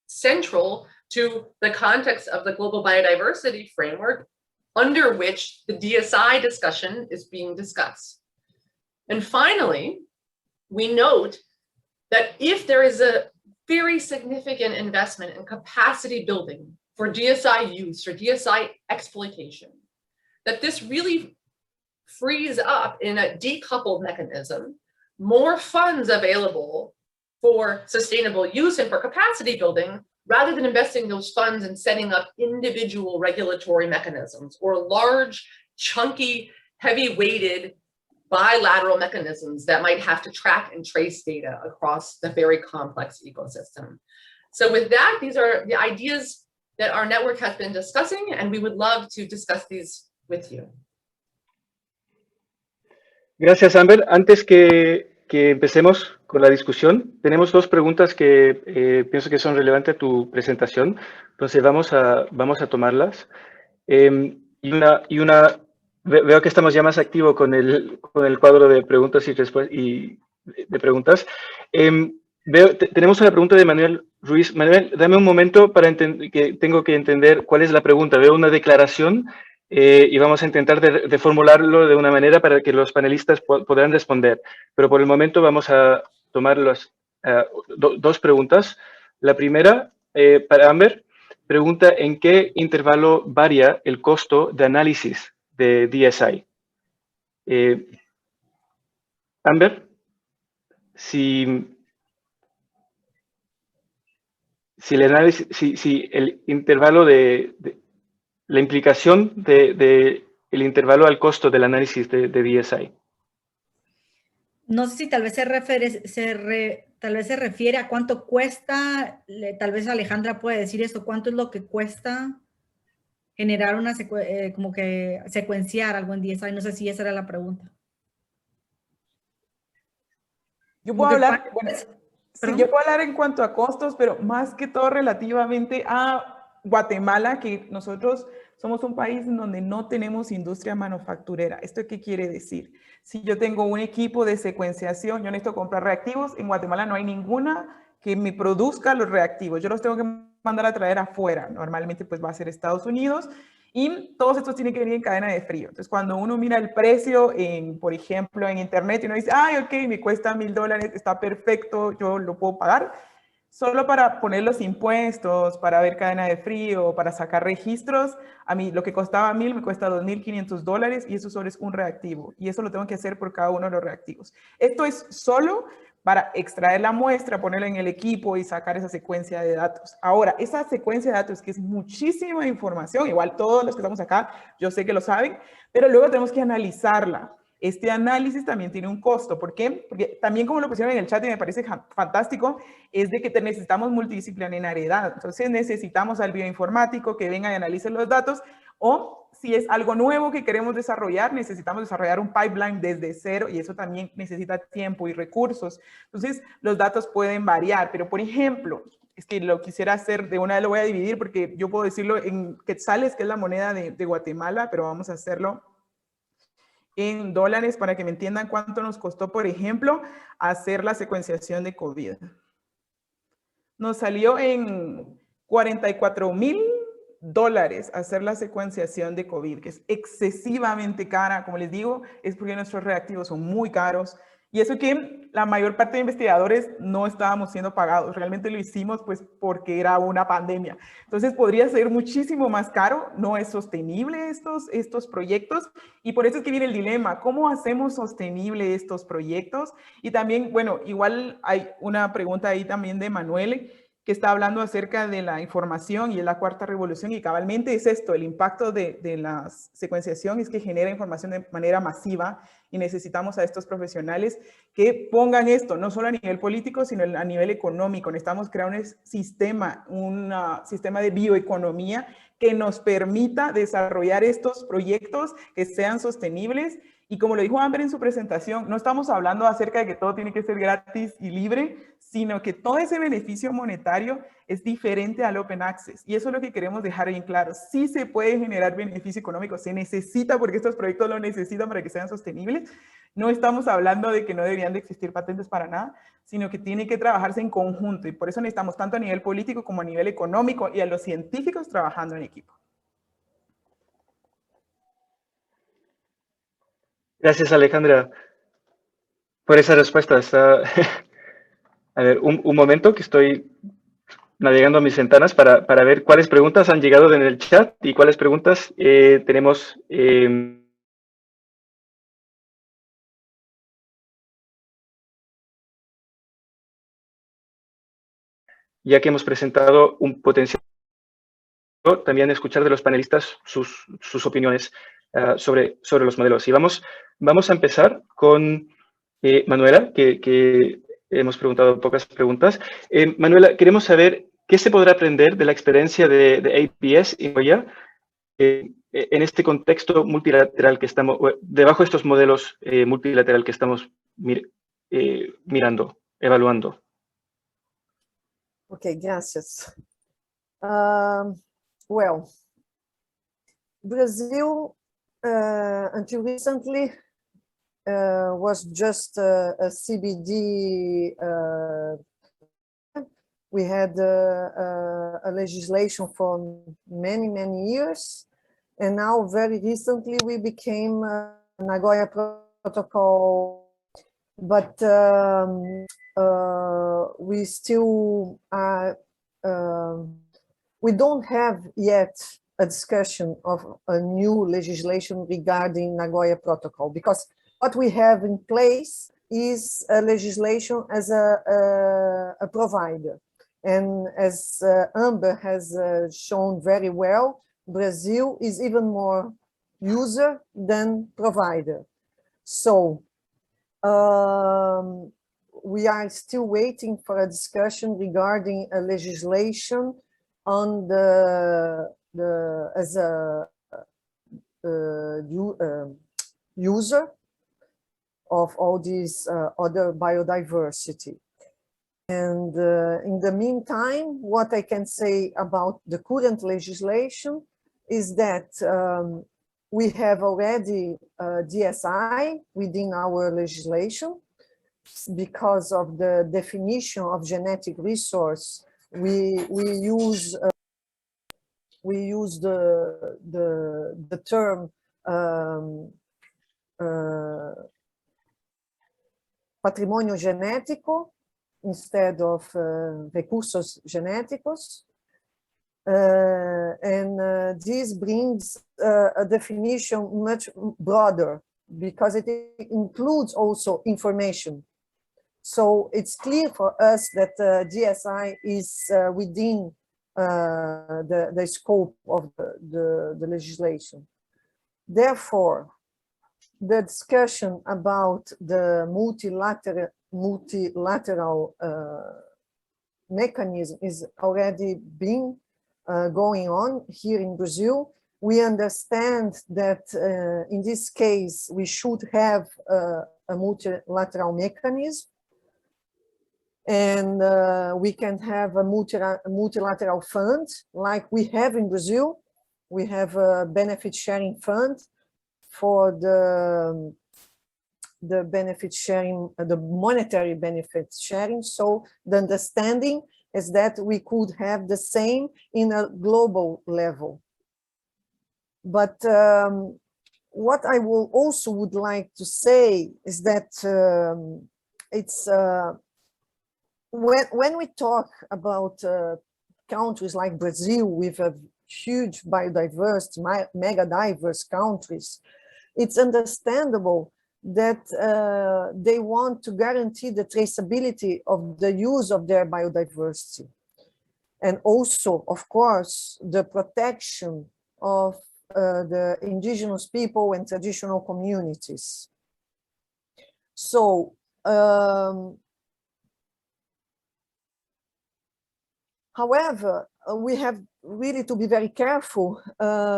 central to the context of the global biodiversity framework under which the DSI discussion is being discussed. And finally, we note that if there is a very significant investment in capacity building for DSI use or DSI exploitation, that this really frees up in a decoupled mechanism more funds available for sustainable use and for capacity building, rather than investing those funds in setting up individual regulatory mechanisms or large, chunky, heavy-weighted bilateral mechanisms that might have to track and trace data across the very complex ecosystem. So with that, these are the ideas that our network has been discussing, and we would love to discuss these with you. Gracias, Amber. Antes que empecemos con la discusión, tenemos dos preguntas que pienso que son relevantes a tu presentación. Entonces vamos a tomarlas. Veo que estamos ya más activos con el cuadro de preguntas y de preguntas. Tenemos una pregunta de Manuel Ruiz. Manuel, dame un momento para que tengo que entender cuál es la pregunta. Veo una declaración y vamos a intentar de formularlo de una manera para que los panelistas podrán responder. Pero por el momento vamos a tomar dos preguntas. La primera, para Amber, pregunta en qué intervalo varía el costo de análisis de DSI. Amber, si el intervalo la implicación del intervalo al costo del análisis de DSI. No sé si tal vez se refiere a cuánto cuesta, tal vez Alejandra puede decir esto, cuánto es lo que cuesta generar una secuenciar algo en DSI. No sé si esa era la pregunta. Yo puedo hablar, yo puedo hablar en cuanto a costos, pero más que todo relativamente a Guatemala, que nosotros somos un país en donde no tenemos industria manufacturera. ¿Esto qué quiere decir? Si yo tengo un equipo de secuenciación, yo necesito comprar reactivos. En Guatemala no hay ninguna que me produzca los reactivos. Yo los tengo que mandar a traer afuera. Normalmente pues va a ser Estados Unidos. Y todos estos tienen que venir en cadena de frío. Entonces, cuando uno mira el precio, por ejemplo, en internet, y uno dice, ay, ok, me cuesta $1000, está perfecto, yo lo puedo pagar. Solo para poner los impuestos, para ver cadena de frío, para sacar registros, a mí lo que costaba $1000 me cuesta $2500 y eso solo es un reactivo. Y eso lo tengo que hacer por cada uno de los reactivos. Esto es solo para extraer la muestra, ponerla en el equipo y sacar esa secuencia de datos. Ahora, esa secuencia de datos que es muchísima información, igual todos los que estamos acá, yo sé que lo saben, pero luego tenemos que analizarla. Este análisis también tiene un costo. ¿Por qué? Porque también, como lo pusieron en el chat y me parece fantástico, es de que necesitamos multidisciplinariedad. Entonces necesitamos al bioinformático que venga y analice los datos, o si es algo nuevo que queremos desarrollar, necesitamos desarrollar un pipeline desde cero y eso también necesita tiempo y recursos. Entonces los datos pueden variar, pero por ejemplo, es que lo quisiera hacer, de una vez lo voy a dividir porque yo puedo decirlo en quetzales, que es la moneda de Guatemala, pero vamos a hacerlo en dólares para que me entiendan cuánto nos costó, por ejemplo, hacer la secuenciación de COVID. Nos salió en $44,000 hacer la secuenciación de COVID, que es excesivamente cara. Como les digo, es porque nuestros reactivos son muy caros. Y eso que la mayor parte de investigadores no estábamos siendo pagados. Realmente lo hicimos pues porque era una pandemia. Entonces podría ser muchísimo más caro. No es sostenible estos proyectos. Y por eso es que viene el dilema. ¿Cómo hacemos sostenible estos proyectos? Y también, bueno, igual hay una pregunta ahí también de Manuel, que está hablando acerca de la información y de la cuarta revolución. Y cabalmente es esto, el impacto de la secuenciación es que genera información de manera masiva y necesitamos a estos profesionales que pongan esto, no solo a nivel político, sino a nivel económico. Necesitamos crear un sistema de bioeconomía que nos permita desarrollar estos proyectos que sean sostenibles. Y como lo dijo Amber en su presentación, no estamos hablando acerca de que todo tiene que ser gratis y libre, sino que todo ese beneficio monetario es diferente al Open Access. Y eso es lo que queremos dejar bien claro. Sí se puede generar beneficio económico, se necesita porque estos proyectos lo necesitan para que sean sostenibles. No estamos hablando de que no deberían de existir patentes para nada, sino que tiene que trabajarse en conjunto. Y por eso necesitamos tanto a nivel político como a nivel económico y a los científicos trabajando en equipo. Gracias, Alejandra, por esa respuesta. A ver, un momento que estoy navegando a mis ventanas para ver cuáles preguntas han llegado en el chat y cuáles preguntas tenemos. Ya que hemos presentado un potencial, también escuchar de los panelistas sus opiniones sobre los modelos. Y vamos a empezar con Manuela, que hemos preguntado pocas preguntas. Manuela, queremos saber qué se podrá aprender de la experiencia de APS y Goya en este contexto multilateral que estamos, debajo de estos modelos multilateral que estamos mirando, evaluando. Okay, gracias. Well, Brazil, until recently, was just a CBD. We had a legislation for many, many years. And now, very recently, we became Nagoya Protocol. But we still are, we don't have yet a discussion of a new legislation regarding Nagoya Protocol, because what we have in place is a legislation as a provider. And as Amber has shown very well, Brazil is even more user than provider. So we are still waiting for a discussion regarding a legislation on as a user of all these other biodiversity. And in the meantime, what I can say about the current legislation is that we have already DSI within our legislation. Because of the definition of genetic resource, we use the term patrimonio genético instead of recursos genéticos. And this brings a definition much broader because it includes also information. So it's clear for us that GSI is within the scope of the legislation. Therefore, the discussion about the multilateral mechanism is already been going on here in Brazil. We understand that in this case, we should have a multilateral mechanism. And we can have a multilateral fund like we have in Brazil. We have a benefit sharing fund for the benefit sharing, the monetary benefit sharing. So the understanding is that we could have the same in a global level. But what I will also would like to say is that it's when we talk about countries like Brazil with a huge biodiversity, mega diverse countries, it's understandable that they want to guarantee the traceability of the use of their biodiversity. And also, of course, the protection of the indigenous people and traditional communities. So, however, we have really to be very careful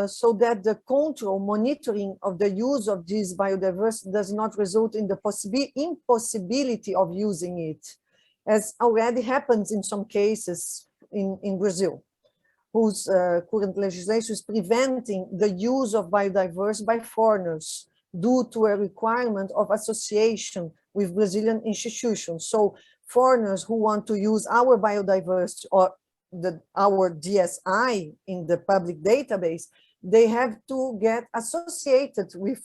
so that the control, monitoring of the use of this biodiversity does not result in the impossibility of using it, as already happens in some cases in Brazil, whose current legislation is preventing the use of biodiversity by foreigners due to a requirement of association with Brazilian institutions. So foreigners who want to use our biodiversity or our DSI in the public database, they have to get associated with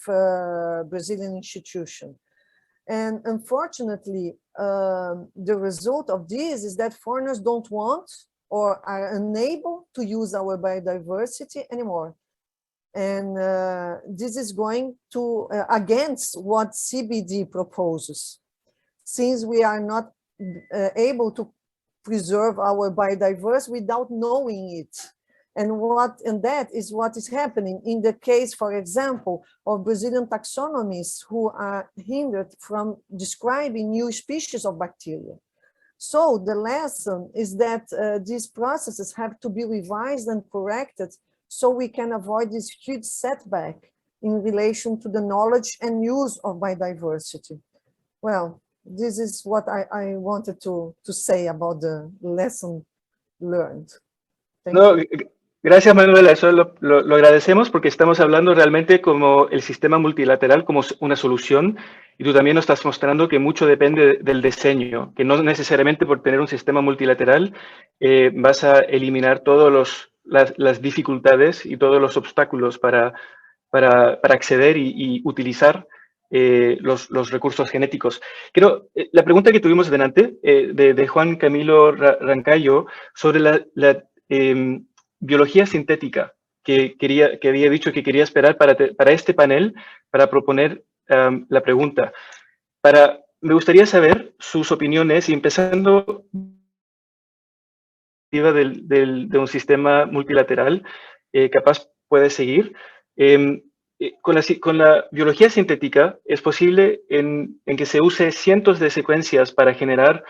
Brazilian institution. And unfortunately, the result of this is that foreigners don't want or are unable to use our biodiversity anymore. And this is going to against what CBD proposes, since we are not able to preserve our biodiversity without knowing it. And that is what is happening in the case, for example, of Brazilian taxonomists who are hindered from describing new species of bacteria. So the lesson is that these processes have to be revised and corrected so we can avoid this huge setback in relation to the knowledge and use of biodiversity. Well, this is what I wanted to say about the lesson learned. Thank you. Gracias, Manuela. Eso lo agradecemos porque estamos hablando realmente como el sistema multilateral como una solución, y tú también nos estás mostrando que mucho depende del diseño, que no necesariamente por tener un sistema multilateral vas a eliminar todas las dificultades y todos los obstáculos para acceder y utilizar los recursos genéticos. La pregunta que tuvimos delante de Juan Camilo Rancayo sobre la biología sintética, que había dicho que quería esperar para este panel para proponer la pregunta. Me gustaría saber sus opiniones, y empezando de un sistema multilateral, capaz puede seguir. Con la biología sintética es posible en que se use cientos de secuencias para generar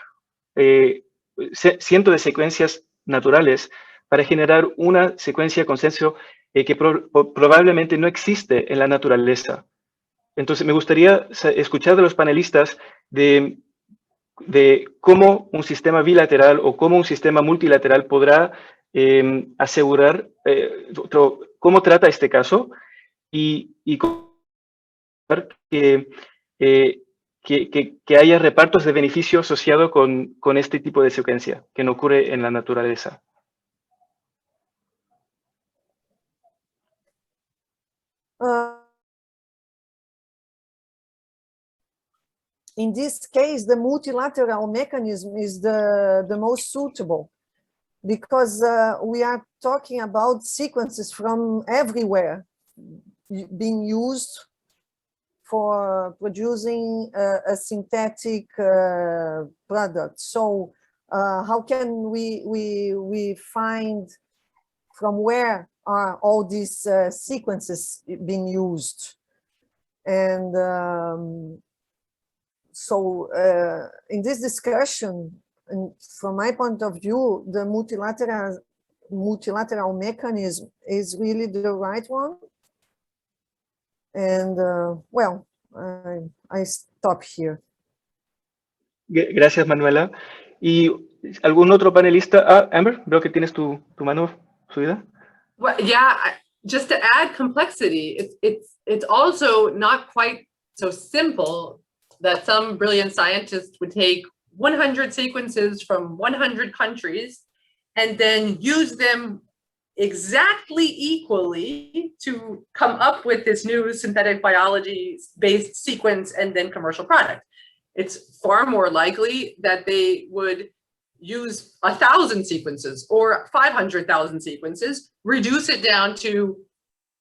cientos de secuencias naturales para generar una secuencia consenso que probablemente no existe en la naturaleza. Entonces, me gustaría escuchar de los panelistas de cómo un sistema bilateral o cómo un sistema multilateral podrá asegurar, cómo trata este caso y que haya repartos de beneficio asociado con este tipo de secuencia que no ocurre en la naturaleza. In this case, the multilateral mechanism is the most suitable, because we are talking about sequences from everywhere being used for producing a synthetic product. So how can we find from where are all these sequences being used? And so in this discussion, from my point of view, the multilateral mechanism is really the right one. And well, I stop here. Gracias, Manuela. ¿Y algún otro panelista? Amber, veo que tienes tu mano subida. Well, yeah, just to add complexity, it's also not quite so simple that some brilliant scientists would take 100 sequences from 100 countries and then use them exactly equally to come up with this new synthetic biology-based sequence and then commercial product. It's far more likely that they would use 1,000 sequences or 500,000 sequences, reduce it down to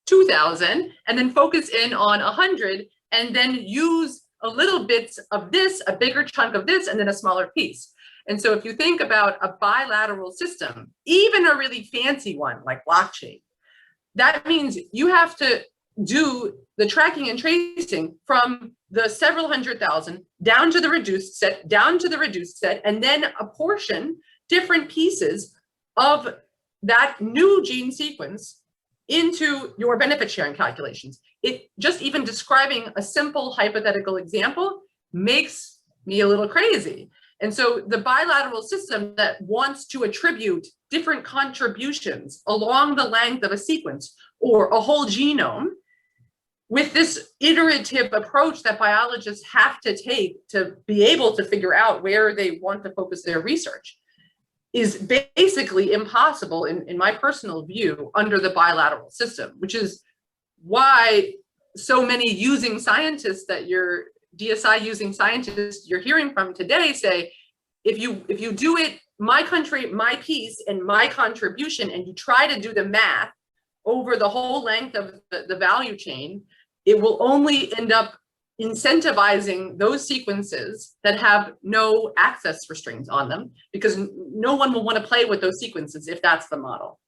2,000, and then focus in on 100, and then use a little bit of this, a bigger chunk of this, and then a smaller piece. And so if you think about a bilateral system, even a really fancy one like blockchain, that means you have to do the tracking and tracing from the several 100,000 down to the reduced set, down to the reduced set, and then apportion different pieces of that new gene sequence into your benefit sharing calculations. It just even describing a simple hypothetical example makes me a little crazy. And so the bilateral system that wants to attribute different contributions along the length of a sequence or a whole genome, with this iterative approach that biologists have to take to be able to figure out where they want to focus their research, is basically impossible in my personal view under the bilateral system, which is why so many using scientists that your DSI using scientists you're hearing from today say, if you do it, my country, my piece, and my contribution, and you try to do the math over the whole length of the value chain, it will only end up incentivizing those sequences that have no access restraints on them, because no one will want to play with those sequences if that's the model.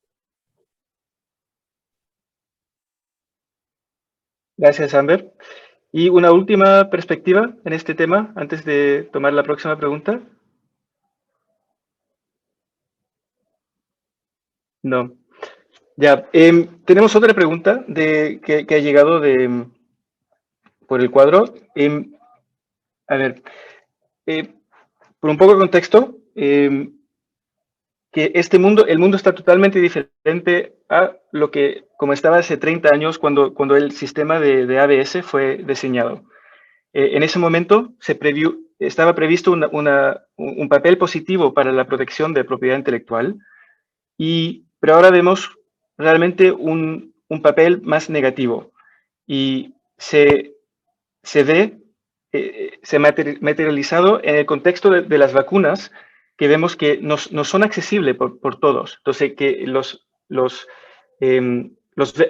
Gracias, Amber. Y una última perspectiva en este tema antes de tomar la próxima pregunta. No. Ya, tenemos otra pregunta que ha llegado por el cuadro. A ver, por un poco de contexto, que el mundo está totalmente diferente a lo que como estaba hace 30 años cuando el sistema de ABS fue diseñado. En ese momento estaba previsto un papel positivo para la protección de propiedad intelectual, pero ahora vemos realmente un papel más negativo y se ha materializado en el contexto de las vacunas, que vemos que no son accesibles por todos. Entonces, que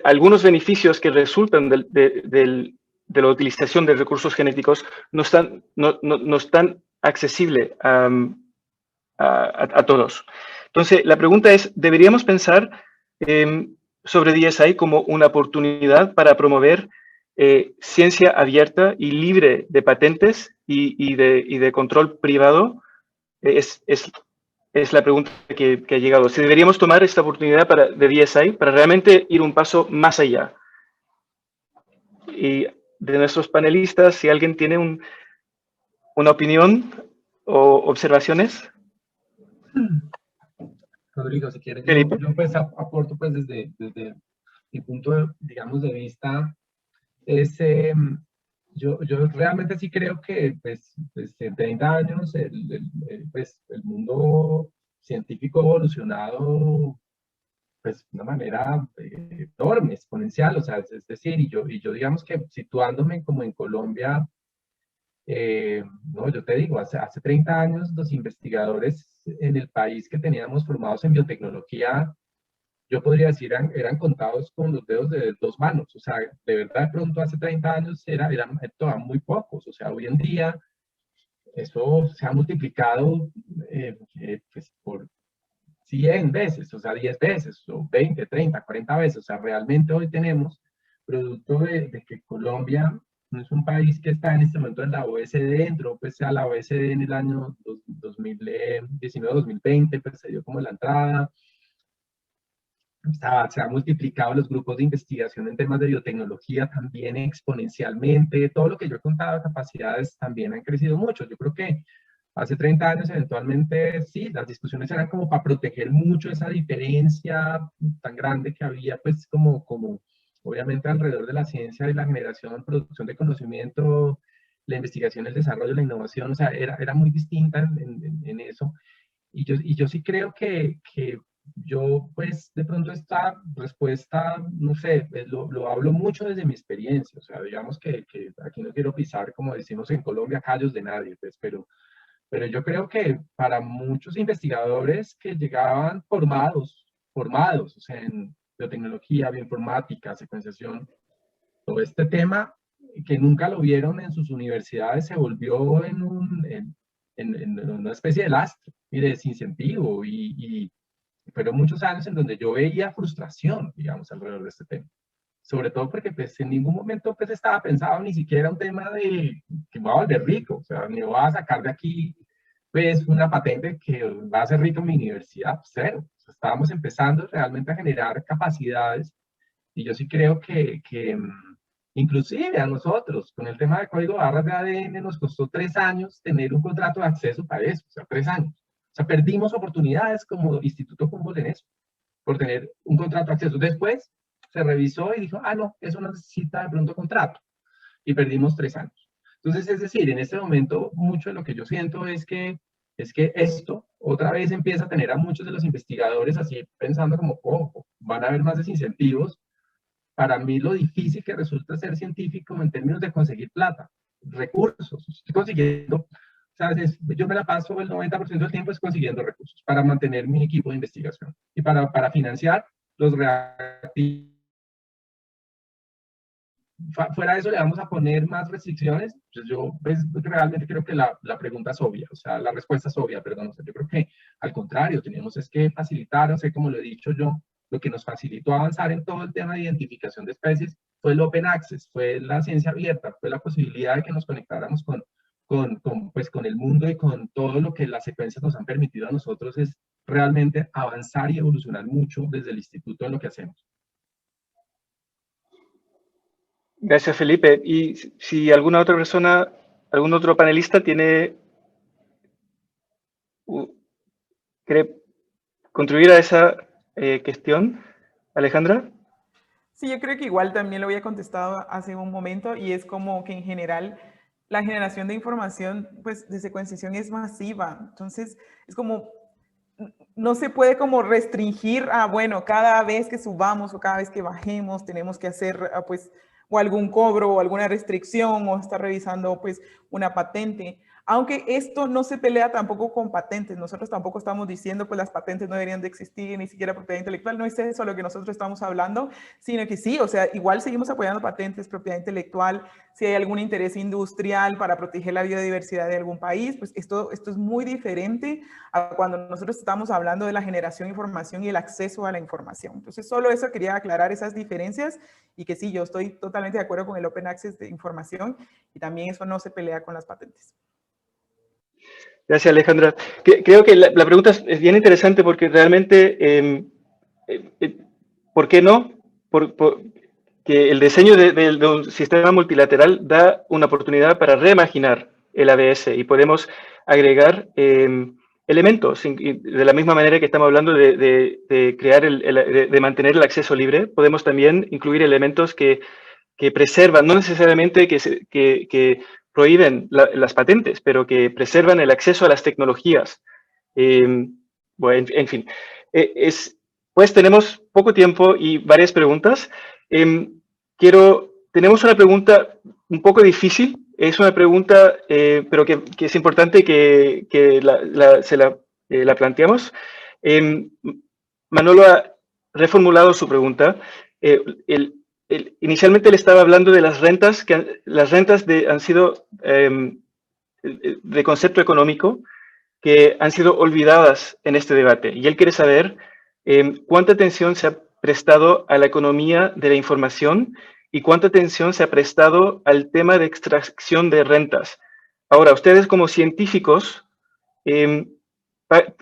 algunos beneficios que resultan de la utilización de recursos genéticos no están accesibles a todos. Entonces, la pregunta es, ¿deberíamos pensar sobre DSI como una oportunidad para promover ciencia abierta y libre de patentes y de control privado? Es la pregunta que ha llegado. Si deberíamos tomar esta oportunidad de DSI para realmente ir un paso más allá. Y de nuestros panelistas, si alguien tiene una opinión o observaciones. Rodrigo, si quieres, Felipe. yo pues aporto pues desde mi punto, digamos, de vista, yo realmente sí creo que pues en 30 años el mundo científico ha evolucionado pues de una manera enorme, exponencial, o sea, es decir, y yo digamos que situándome como en Colombia, no, yo te digo, hace 30 años los investigadores en el país que teníamos formados en biotecnología, yo podría decir, eran contados con los dedos de 2 manos. O sea, de verdad, de pronto hace 30 años eran todavía muy pocos. O sea, hoy en día eso se ha multiplicado pues por 100 veces, o sea, 10 veces, o 20, 30, 40 veces. O sea, realmente hoy tenemos, producto de que Colombia no es un país que está en este momento en la OSD, entró pues a la OSD en el año 2019-2020, pues se dio como la entrada. Se han multiplicado los grupos de investigación en temas de biotecnología también exponencialmente. Todo lo que yo he contado de capacidades también han crecido mucho. Yo creo que hace 30 años eventualmente sí, las discusiones eran como para proteger mucho esa diferencia tan grande que había, pues como obviamente alrededor de la ciencia y la generación, producción de conocimiento, la investigación, el desarrollo, la innovación. O sea, era muy distinta en eso. Y yo sí creo que yo, pues, de pronto esta respuesta, no sé, lo hablo mucho desde mi experiencia. O sea, digamos que aquí no quiero pisar, como decimos en Colombia, callos de nadie, pues, pero yo creo que para muchos investigadores que llegaban formados, o sea, en biotecnología, bioinformática, secuenciación, todo este tema, que nunca lo vieron en sus universidades, se volvió en una especie de lastre y de desincentivo, y fueron muchos años en donde yo veía frustración, digamos, alrededor de este tema. Sobre todo porque pues en ningún momento pues estaba pensado ni siquiera un tema de que me voy a volver rico, o sea, ni voy a sacar de aquí pues una patente que va a hacer rico mi universidad, cero. O sea, estábamos empezando realmente a generar capacidades, y yo sí creo que inclusive a nosotros, con el tema de código de barras de ADN, nos costó 3 años tener un contrato de acceso para eso, o sea, 3 años. O sea, perdimos oportunidades como Instituto Humboldt en eso, por tener un contrato de acceso. Después se revisó y dijo, no, eso no necesita de pronto contrato. Y perdimos 3 años. Entonces, es decir, en este momento, mucho de lo que yo siento es que es que esto otra vez empieza a tener a muchos de los investigadores así pensando como, oh, van a haber más desincentivos. Para mí lo difícil que resulta ser científico en términos de conseguir plata, recursos. Estoy consiguiendo, o sea, yo me la paso el 90% del tiempo es consiguiendo recursos para mantener mi equipo de investigación y para financiar los reactivos. Fuera de eso, ¿le vamos a poner más restricciones? Pues yo realmente creo que la pregunta es obvia, o sea, la respuesta es obvia, perdón. O sea, yo creo que al contrario, tenemos es que facilitar, o sea, como lo he dicho yo, lo que nos facilitó avanzar en todo el tema de identificación de especies fue el open access, fue la ciencia abierta, fue la posibilidad de que nos conectáramos con el mundo y con todo lo que las secuencias nos han permitido a nosotros es realmente avanzar y evolucionar mucho desde el instituto en lo que hacemos. Gracias, Felipe. Y si alguna otra persona, algún otro panelista quiere contribuir a esa cuestión, Alejandra. Sí, yo creo que igual también lo había contestado hace un momento y es como que en general la generación de información pues de secuenciación es masiva. Entonces es como no se puede como restringir a, bueno, cada vez que subamos o cada vez que bajemos tenemos que hacer pues o algún cobro o alguna restricción o estar revisando pues una patente. Aunque esto no se pelea tampoco con patentes, nosotros tampoco estamos diciendo pues las patentes no deberían de existir, ni siquiera propiedad intelectual, no es eso lo que nosotros estamos hablando, sino que sí, o sea, igual seguimos apoyando patentes, propiedad intelectual, si hay algún interés industrial para proteger la biodiversidad de algún país, pues esto es muy diferente a cuando nosotros estamos hablando de la generación de información y el acceso a la información. Entonces, solo eso quería aclarar esas diferencias y que sí, yo estoy totalmente de acuerdo con el Open Access de información y también eso no se pelea con las patentes. Gracias, Alejandra. Creo que la pregunta es bien interesante porque realmente, ¿por qué no? Que el diseño de un sistema multilateral da una oportunidad para reimaginar el ABS y podemos agregar elementos, de la misma manera que estamos hablando de crear, de mantener el acceso libre, podemos también incluir elementos que preservan, no necesariamente que prohíben las patentes, pero que preservan el acceso a las tecnologías. Bueno, en fin, pues tenemos poco tiempo y varias preguntas. Tenemos una pregunta un poco difícil, es una pregunta, pero que es importante que la planteamos. Manolo ha reformulado su pregunta. Inicialmente él estaba hablando de las rentas, han sido de concepto económico, que han sido olvidadas en este debate. Y él quiere saber cuánta atención se ha prestado a la economía de la información y cuánta atención se ha prestado al tema de extracción de rentas. Ahora, ustedes como científicos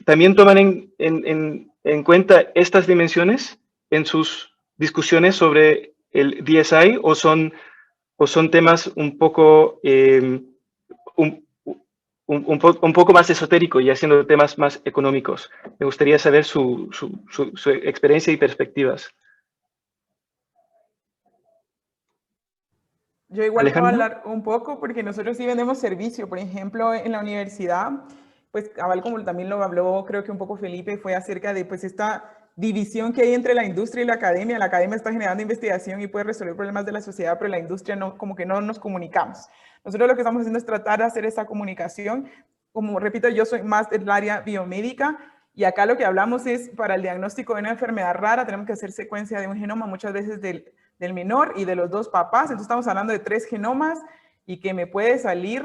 también toman en cuenta estas dimensiones en sus discusiones sobre el DSI o son temas un poco un poco más esotérico y haciendo temas más económicos. Me gustaría saber su experiencia y perspectivas. Yo igual puedo Alejandro. hablar un poco porque nosotros sí vendemos servicio. Por ejemplo, en la universidad, pues cabal como también lo habló creo que un poco Felipe, fue acerca de pues esta división que hay entre la industria y la academia. La academia está generando investigación y puede resolver problemas de la sociedad, pero la industria no, como que no nos comunicamos. Nosotros lo que estamos haciendo es tratar de hacer esa comunicación. Como repito, yo soy más del área biomédica y acá lo que hablamos es para el diagnóstico de una enfermedad rara tenemos que hacer secuencia de un genoma muchas veces del menor y de los dos papás. Entonces estamos hablando de 3 genomas y que me puede salir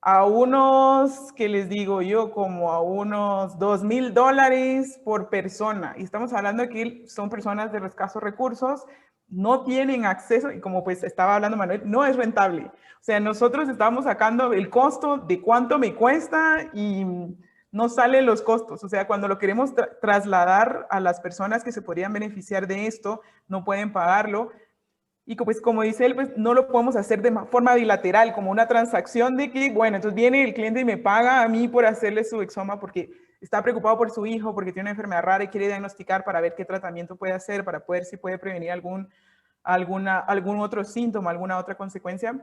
a unos, ¿qué les digo yo? Como a unos $2,000 por persona. Y estamos hablando de que son personas de escasos recursos, no tienen acceso y como pues estaba hablando Manuel, no es rentable. O sea, nosotros estamos sacando el costo de cuánto me cuesta y no salen los costos. O sea, cuando lo queremos trasladar a las personas que se podrían beneficiar de esto, no pueden pagarlo. Y pues como dice él, pues no lo podemos hacer de forma bilateral, como una transacción de que, bueno, entonces viene el cliente y me paga a mí por hacerle su exoma porque está preocupado por su hijo, porque tiene una enfermedad rara y quiere diagnosticar para ver qué tratamiento puede hacer, para poder si puede prevenir algún otro síntoma, alguna otra consecuencia.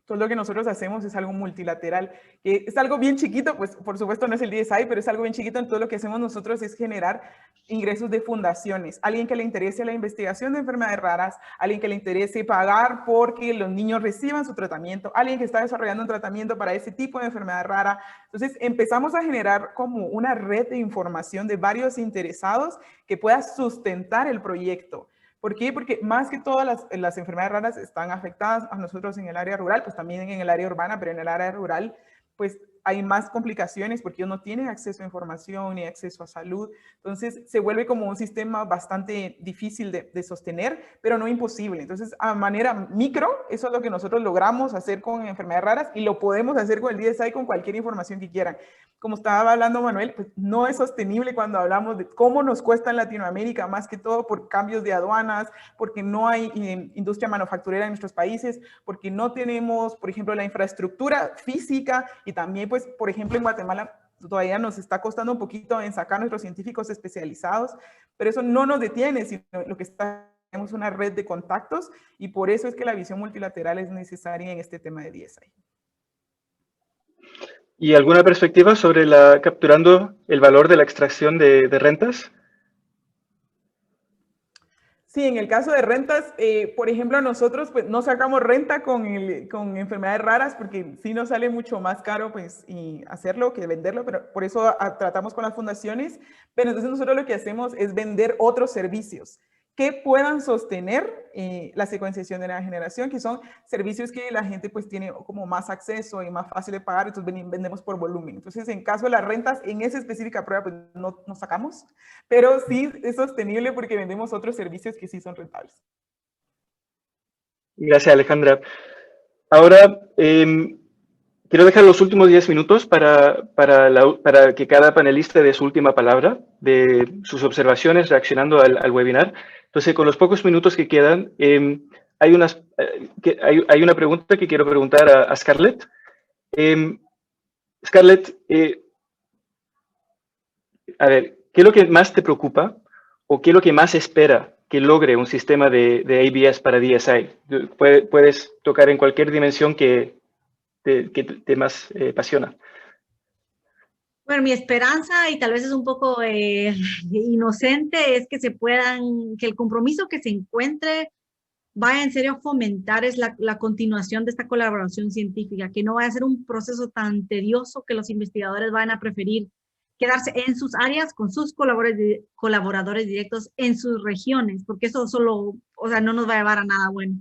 Todo lo que nosotros hacemos es algo multilateral, que es algo bien chiquito, pues por supuesto no es el DSI, pero es algo bien chiquito. En todo lo que hacemos nosotros es generar ingresos de fundaciones. Alguien que le interese la investigación de enfermedades raras, alguien que le interese pagar porque los niños reciban su tratamiento, alguien que está desarrollando un tratamiento para ese tipo de enfermedad rara. Entonces empezamos a generar como una red de información de varios interesados que pueda sustentar el proyecto. ¿Por qué? Porque más que todas las enfermedades raras están afectadas a nosotros en el área rural, pues también en el área urbana, pero en el área rural, pues hay más complicaciones porque ellos no tienen acceso a información ni acceso a salud. Entonces se vuelve como un sistema bastante difícil de sostener, pero no imposible. Entonces a manera micro, eso es lo que nosotros logramos hacer con enfermedades raras y lo podemos hacer con el DSI con cualquier información que quieran. Como estaba hablando Manuel, pues no es sostenible cuando hablamos de cómo nos cuesta en Latinoamérica, más que todo por cambios de aduanas, porque no hay industria manufacturera en nuestros países, porque no tenemos, por ejemplo, la infraestructura física y también, pues, por ejemplo, en Guatemala todavía nos está costando un poquito en sacar nuestros científicos especializados, pero eso no nos detiene, sino lo que está tenemos una red de contactos y por eso es que la visión multilateral es necesaria en este tema de DSI. ¿Y alguna perspectiva sobre capturando el valor de la extracción de rentas? Sí, en el caso de rentas, por ejemplo, nosotros pues, no sacamos renta con enfermedades raras porque sí nos sale mucho más caro pues, y hacerlo que venderlo, pero por eso tratamos con las fundaciones. Pero entonces nosotros lo que hacemos es vender otros servicios que puedan sostener la secuenciación de la generación, que son servicios que la gente pues tiene como más acceso y más fácil de pagar, entonces vendemos por volumen. Entonces, en caso de las rentas, en esa específica prueba pues no sacamos, pero sí es sostenible porque vendemos otros servicios que sí son rentables. Gracias, Alejandra. Ahora, quiero dejar los últimos 10 minutos para que cada panelista dé su última palabra, de sus observaciones reaccionando al webinar. Entonces, con los pocos minutos que quedan, hay una pregunta que quiero preguntar a Scarlett. Scarlett, a ver, ¿qué es lo que más te preocupa o qué es lo que más espera que logre un sistema de ABS para DSI? Puedes tocar en cualquier dimensión que te más apasiona. Bueno, mi esperanza, y tal vez es un poco inocente, es que que el compromiso que se encuentre vaya en serio a fomentar es la continuación de esta colaboración científica, que no vaya a ser un proceso tan tedioso que los investigadores van a preferir quedarse en sus áreas con sus colaboradores directos en sus regiones, porque eso solo, o sea, no nos va a llevar a nada bueno.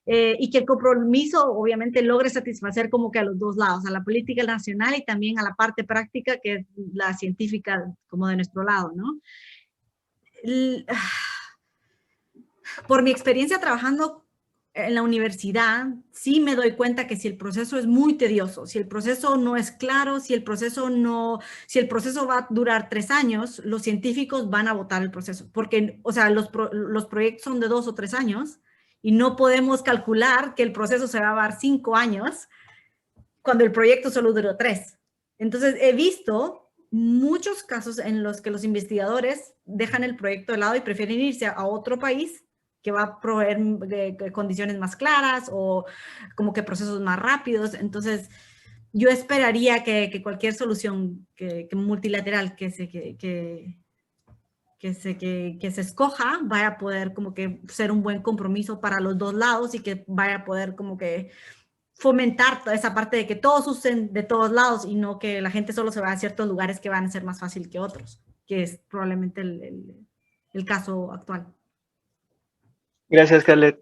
Y que el compromiso obviamente logre satisfacer como que a los dos lados, a la política nacional y también a la parte práctica que es la científica como de nuestro lado, ¿no? Por mi experiencia trabajando en la universidad, sí me doy cuenta que si el proceso es muy tedioso, si el proceso no es claro, si el proceso va a durar 3 años, los científicos van a votar el proceso, porque, o sea, los proyectos son de 2 o 3 años, y no podemos calcular que el proceso se va a dar 5 años cuando el proyecto solo duró 3. Entonces, he visto muchos casos en los que los investigadores dejan el proyecto de lado y prefieren irse a otro país que va a proveer condiciones más claras o como que procesos más rápidos. Entonces, yo esperaría que cualquier solución multilateral que se escoja vaya a poder como que ser un buen compromiso para los dos lados y que vaya a poder como que fomentar toda esa parte de que todos usen de todos lados y no que la gente solo se va a ciertos lugares que van a ser más fácil que otros, que es probablemente el caso actual. Gracias, Scarlett.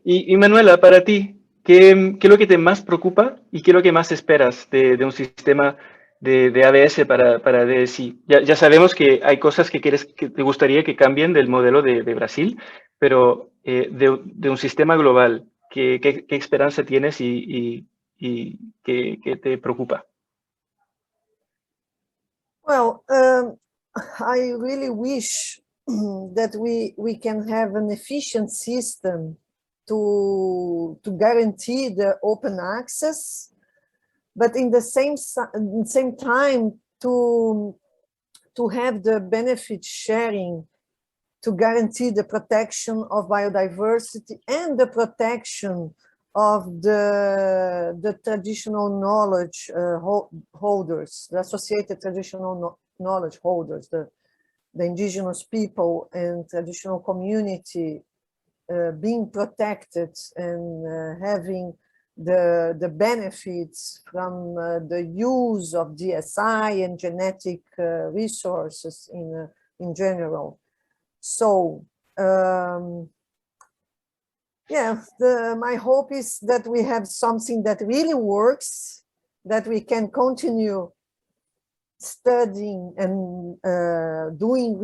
Y Manuela, para ti, ¿qué es lo que te más preocupa y qué es lo que más esperas de un sistema de ABS para DSI? Ya sabemos que hay cosas que te gustaría que cambien del modelo de Brasil, pero de un sistema global, ¿qué esperanza tienes y qué te preocupa? Well, I really wish that we can have an efficient system to guarantee the open access, but in the same time to have the benefit sharing, to guarantee the protection of biodiversity and the protection of the traditional knowledge holders, the associated traditional knowledge holders, the indigenous people and traditional community being protected and having the benefits from the use of DSI and genetic resources in general. So, yeah, my hope is that we have something that really works, that we can continue studying and doing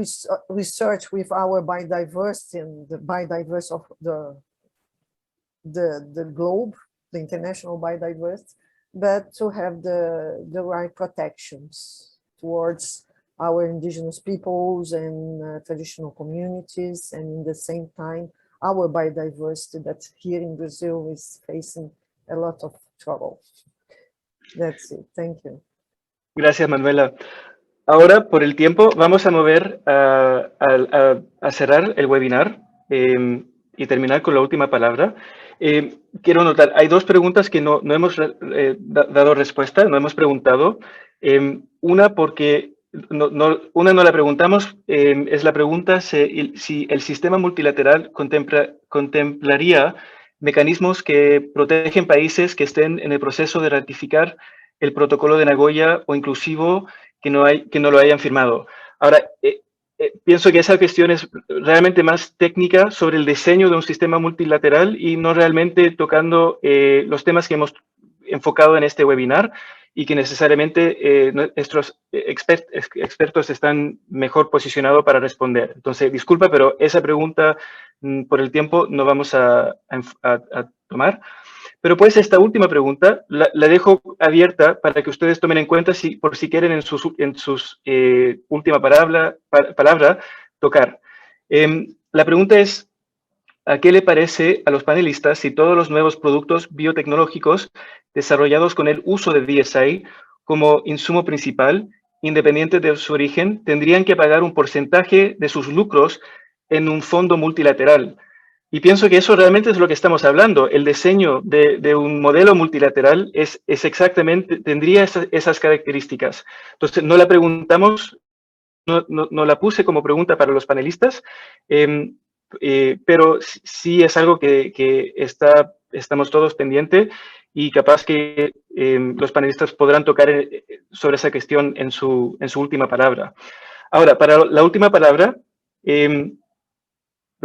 research with our biodiversity and the biodiversity of the globe, the international biodiversity, but to have the right protections towards our indigenous peoples and traditional communities, and in the same time, our biodiversity that here in Brazil is facing a lot of trouble. That's it. Thank you. Gracias, Manuela. Ahora, por el tiempo, vamos a mover a cerrar el webinar y terminar con la última palabra. Quiero notar, hay dos preguntas que no hemos dado respuesta, no hemos preguntado. Una porque una no la preguntamos, es la pregunta si el sistema multilateral contemplaría mecanismos que protegen países que estén en el proceso de ratificar el protocolo de Nagoya o inclusivo que no lo hayan firmado. Ahora, pienso que esa cuestión es realmente más técnica sobre el diseño de un sistema multilateral y no realmente tocando los temas que hemos enfocado en este webinar y que necesariamente nuestros expertos están mejor posicionados para responder. Entonces, disculpa, pero esa pregunta por el tiempo no vamos a tomar. Pero pues esta última pregunta la dejo abierta para que ustedes tomen en cuenta por si quieren en sus última palabra tocar. La pregunta es, ¿a qué le parece a los panelistas si todos los nuevos productos biotecnológicos desarrollados con el uso de DSI como insumo principal, independiente de su origen, tendrían que pagar un porcentaje de sus lucros en un fondo multilateral? Y pienso que eso realmente es lo que estamos hablando. El diseño de un modelo multilateral es exactamente, tendría esas características. Entonces, no la preguntamos, no la puse como pregunta para los panelistas, pero sí es algo que estamos todos pendientes y capaz que los panelistas podrán tocar sobre esa cuestión en su última palabra. Ahora, para la última palabra,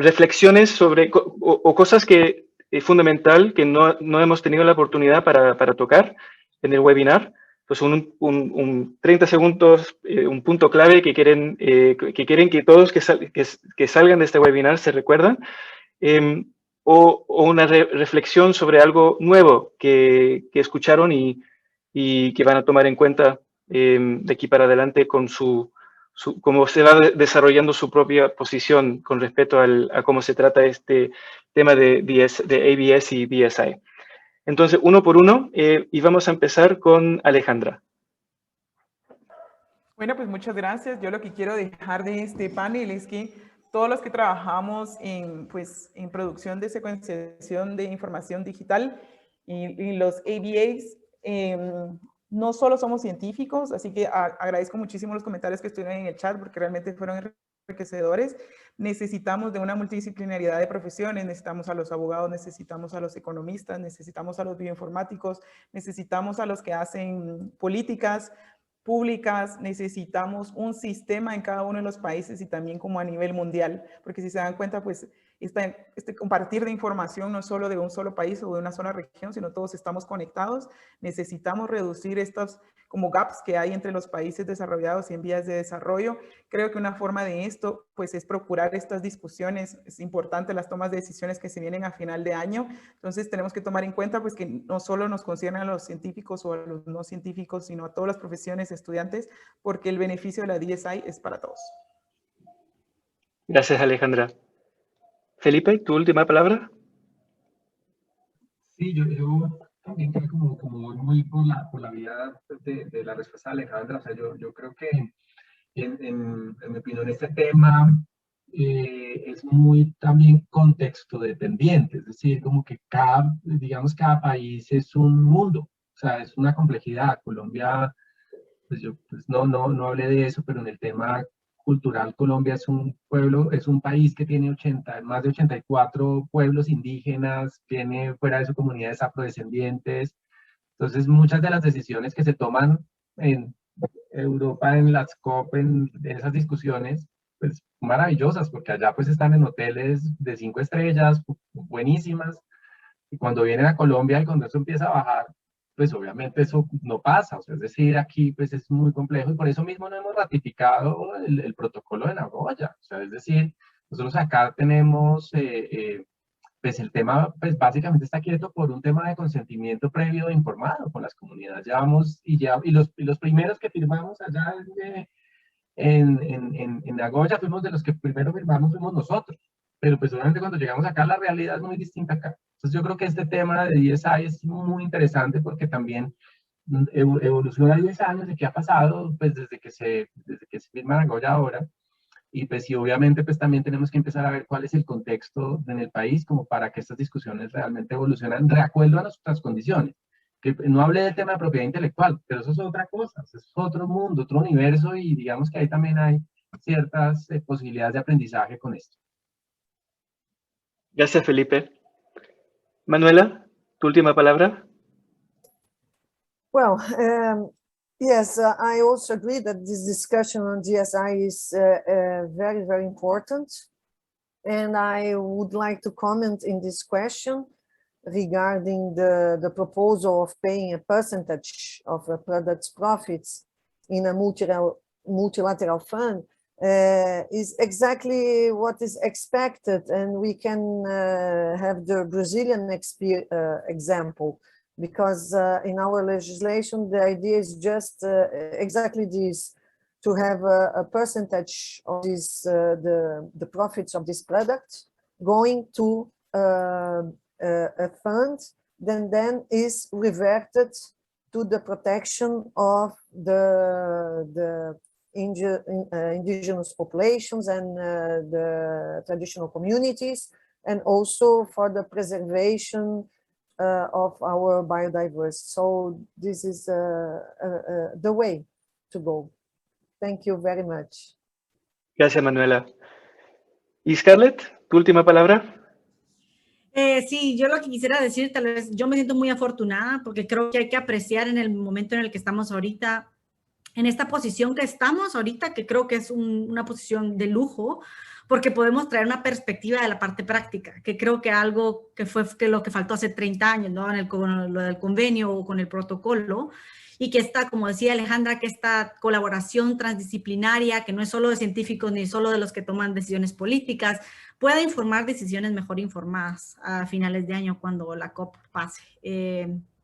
reflexiones sobre o cosas que es fundamental que no hemos tenido la oportunidad para tocar en el webinar. Pues un 30 segundos, un punto clave que quieren que todos que salgan de este webinar se recuerdan, o una reflexión sobre algo nuevo que escucharon y que van a tomar en cuenta de aquí para adelante con cómo se va desarrollando su propia posición con respecto a cómo se trata este tema de ABS y DSI. Entonces, uno por uno, y vamos a empezar con Alejandra. Bueno, pues muchas gracias. Yo lo que quiero dejar de este panel es que todos los que trabajamos en producción de secuenciación de información digital y los ABAs, no solo somos científicos, así que agradezco muchísimo los comentarios que estuvieron en el chat porque realmente fueron enriquecedores. Necesitamos de una multidisciplinariedad de profesiones, necesitamos a los abogados, necesitamos a los economistas, necesitamos a los bioinformáticos, necesitamos a los que hacen políticas públicas, necesitamos un sistema en cada uno de los países y también como a nivel mundial, porque si se dan cuenta, pues este compartir de información no solo de un solo país o de una sola región, sino todos estamos conectados. Necesitamos reducir estos como gaps que hay entre los países desarrollados y en vías de desarrollo. Creo que una forma de esto pues es procurar estas discusiones. Es importante las tomas de decisiones que se vienen a final de año. Entonces tenemos que tomar en cuenta pues que no solo nos conciernen a los científicos o a los no científicos, sino a todas las profesiones, estudiantes, porque el beneficio de la DSI es para todos. Gracias, Alejandra. Felipe, ¿tu última palabra? Sí, yo también creo como muy por la vía de la respuesta de Alejandra. O sea, yo creo que en mi opinión este tema es muy también contexto dependiente, es decir, como que digamos, cada país es un mundo, o sea, es una complejidad. Colombia, pues yo pues no hablé de eso, pero en el tema cultural, Colombia es un pueblo, es un país que tiene más de 84 pueblos indígenas, tiene fuera de su comunidades afrodescendientes. Entonces, muchas de las decisiones que se toman en Europa, en las COP, en esas discusiones, pues maravillosas, porque allá pues están en hoteles de 5 estrellas, buenísimas, y cuando vienen a Colombia y cuando eso empieza a bajar, pues obviamente eso no pasa, o sea, es decir, aquí pues es muy complejo y por eso mismo no hemos ratificado el protocolo de Nagoya, o sea, es decir, nosotros acá tenemos pues el tema, pues básicamente está quieto por un tema de consentimiento previo informado con las comunidades. Ya vamos, y los primeros que firmamos allá en Nagoya, fuimos de los que primero firmamos, fuimos nosotros. Pero pues obviamente cuando llegamos acá, la realidad es muy distinta acá. Entonces yo creo que este tema de DSI es muy interesante porque también evoluciona 10 años de qué ha pasado, pues desde que se firma Nagoya ahora. Y pues sí, obviamente pues también tenemos que empezar a ver cuál es el contexto en el país como para que estas discusiones realmente evolucionen de acuerdo a nuestras condiciones. Que no hablé del tema de propiedad intelectual, pero eso es otra cosa, eso es otro mundo, otro universo y digamos que ahí también hay ciertas posibilidades de aprendizaje con esto. Gracias, Felipe. Manuela, tu última palabra. Well, yes, I also agree that this discussion on DSI is very, very important. And I would like to comment in this question regarding the proposal of paying a percentage of a product's profits in a multilateral fund is exactly what is expected. And we can have the Brazilian example, because in our legislation, the idea is just exactly this, to have a percentage of this, the profits of this product going to a fund that then is reverted to the protection of the indigenous populations and the traditional communities, and also for the preservation of our biodiversity. So this is the way to go. Thank you very much. Gracias, Manuela. ¿Y Scarlett, tu última palabra? Sí, yo lo que quisiera decir, tal vez yo me siento muy afortunada porque creo que hay que apreciar en el momento en el que estamos ahorita, en esta posición que estamos ahorita, que creo que es una posición de lujo, porque podemos traer una perspectiva de la parte práctica, que creo que algo que fue lo que faltó hace 30 años, ¿no? Con lo del convenio o con el protocolo, y que está, como decía Alejandra, que esta colaboración transdisciplinaria, que no es solo de científicos ni solo de los que toman decisiones políticas, pueda informar decisiones mejor informadas a finales de año cuando la COP pase.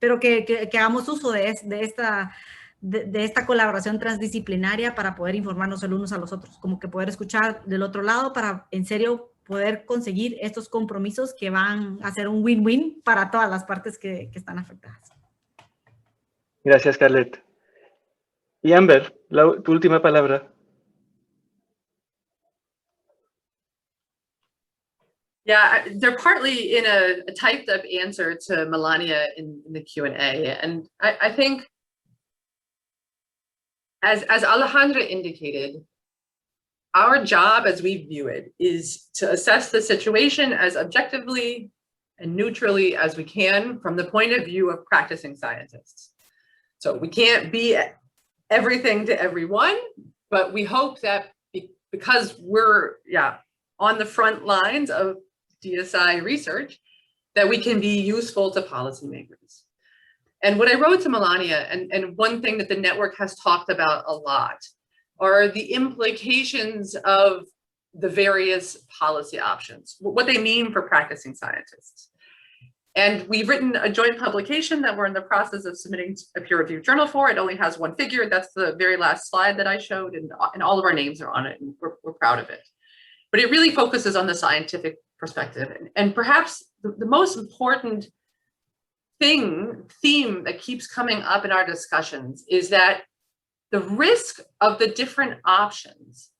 Pero que hagamos uso de esta colaboración transdisciplinaria para poder informarnos los unos a los otros, como que poder escuchar del otro lado para en serio poder conseguir estos compromisos que van a ser un win-win para todas las partes que están afectadas. Gracias, Scarlett. Y Amber, tu última palabra. Yeah, they're partly in a typed up answer to Melania in the Q&A. And I think, as Alejandra indicated, our job as we view it is to assess the situation as objectively and neutrally as we can from the point of view of practicing scientists. So we can't be everything to everyone, but we hope that because we're on the front lines of DSI research, that we can be useful to policymakers. And what I wrote to Melania, and one thing that the network has talked about a lot, are the implications of the various policy options, what they mean for practicing scientists. And we've written a joint publication that we're in the process of submitting a peer-reviewed journal for. It only has one figure. That's the very last slide that I showed, and all of our names are on it, and we're proud of it. But it really focuses on the scientific perspective. And perhaps the most important theme that keeps coming up in our discussions is that the risk of the different options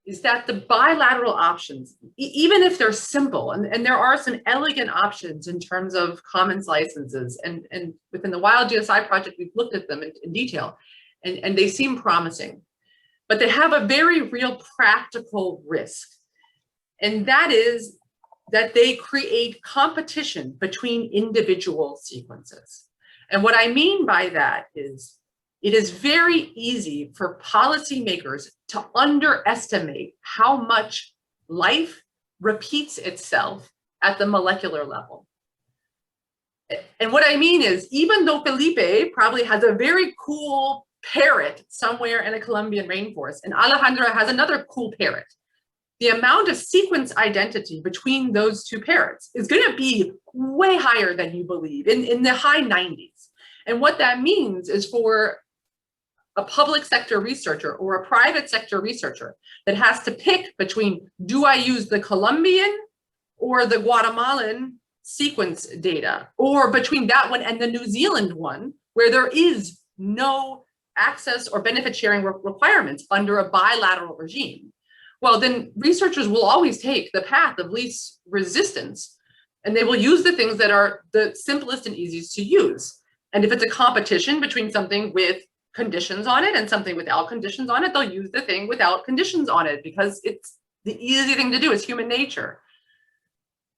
is that the bilateral options, even if they're simple, and there are some elegant options in terms of commons licenses, and within the Wild GSI project, we've looked at them in detail, and they seem promising, but they have a very real practical risk. And that is that they create competition between individual sequences. And what I mean by that is, it is very easy for policymakers to underestimate how much life repeats itself at the molecular level. And what I mean is, even though Felipe probably has a very cool parrot somewhere in a Colombian rainforest, and Alejandra has another cool parrot, the amount of sequence identity between those two parrots is going to be way higher than you believe, in the high 90s. And what that means is, for a public sector researcher or a private sector researcher that has to pick between, do I use the Colombian or the Guatemalan sequence data, or between that one and the New Zealand one, where there is no access or benefit sharing requirements under a bilateral regime, well, then researchers will always take the path of least resistance, and they will use the things that are the simplest and easiest to use. And if it's a competition between something with conditions on it and something without conditions on it, they'll use the thing without conditions on it, because it's the easy thing to do. It's human nature,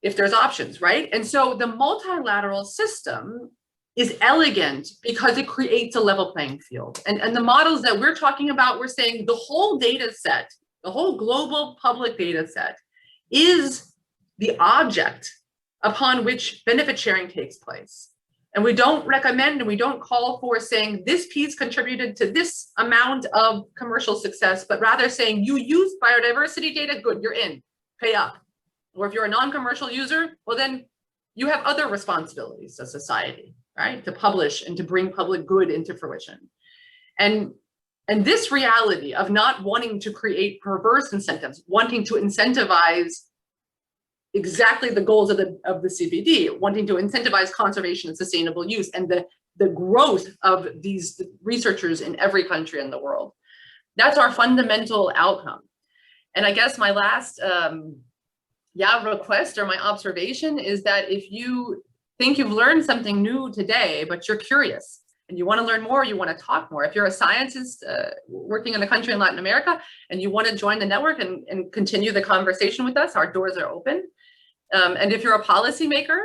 if there's options, right? And so the multilateral system is elegant because it creates a level playing field. And the models that we're talking about, we're saying the whole data set, the whole global public data set, is the object upon which benefit sharing takes place. And we don't recommend, and we don't call for saying this piece contributed to this amount of commercial success, but rather saying, you use biodiversity data, good, you're in, pay up. Or if you're a non-commercial user, well, then you have other responsibilities as society, right? To publish and to bring public good into fruition. And this reality of not wanting to create perverse incentives, wanting to incentivize exactly the goals of the CBD, wanting to incentivize conservation and sustainable use, and the growth of these researchers in every country in the world. That's our fundamental outcome. And I guess my last request or my observation is that if you think you've learned something new today, but you're curious and you want to learn more, you want to talk more, if you're a scientist working in a country in Latin America and you want to join the network and continue the conversation with us, our doors are open. And if you're a policymaker,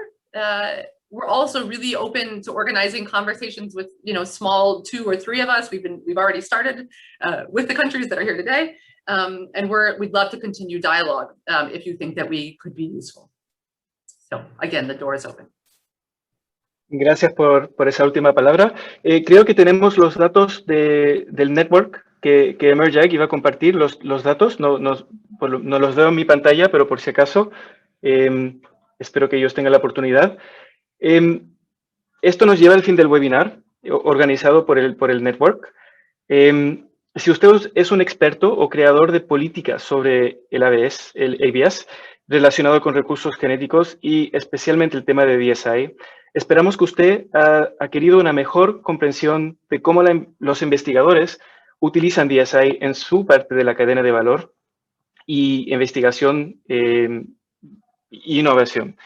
we're also really open to organizing conversations with, small 2 or 3 of us. We've already started with the countries that are here today, and we'd love to continue dialogue if you think that we could be useful. So again, the door is open. Gracias por esa última palabra. Creo que tenemos los datos del network que Emerjag iba a compartir, los datos. No los veo en mi pantalla, pero por si acaso, espero que ellos tengan la oportunidad. Esto nos lleva al fin del webinar organizado por el network. Si usted es un experto o creador de políticas sobre el ABS relacionado con recursos genéticos y especialmente el tema de DSI, esperamos que usted ha adquirido una mejor comprensión de cómo los investigadores utilizan DSI en su parte de la cadena de valor y investigación e innovación.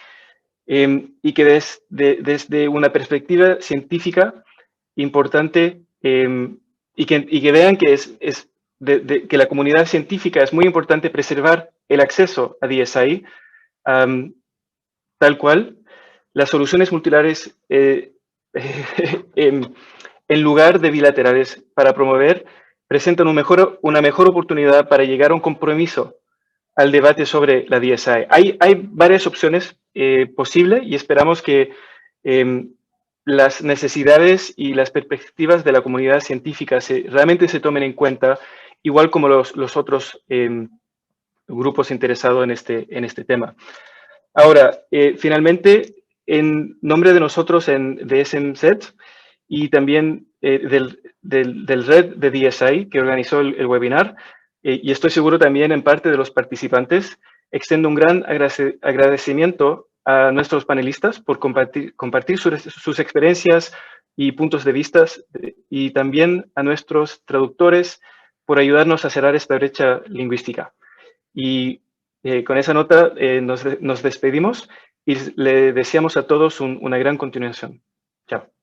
Y que desde una perspectiva científica importante y que vean que que la comunidad científica es muy importante preservar el acceso a DSI tal cual. Las soluciones multilaterales en lugar de bilaterales para promover presentan una mejor oportunidad para llegar a un compromiso al debate sobre la DSI. Hay varias opciones posibles y esperamos que las necesidades y las perspectivas de la comunidad científica realmente se tomen en cuenta, igual como los otros grupos interesados en este tema. Ahora, finalmente, en nombre de nosotros de SMZ y también del red de DSI que organizó el webinar, y estoy seguro también en parte de los participantes, extiendo un gran agradecimiento a nuestros panelistas por compartir sus experiencias y puntos de vista, y también a nuestros traductores por ayudarnos a cerrar esta brecha lingüística. Y con esa nota nos despedimos y le deseamos a todos una gran continuación. Chao.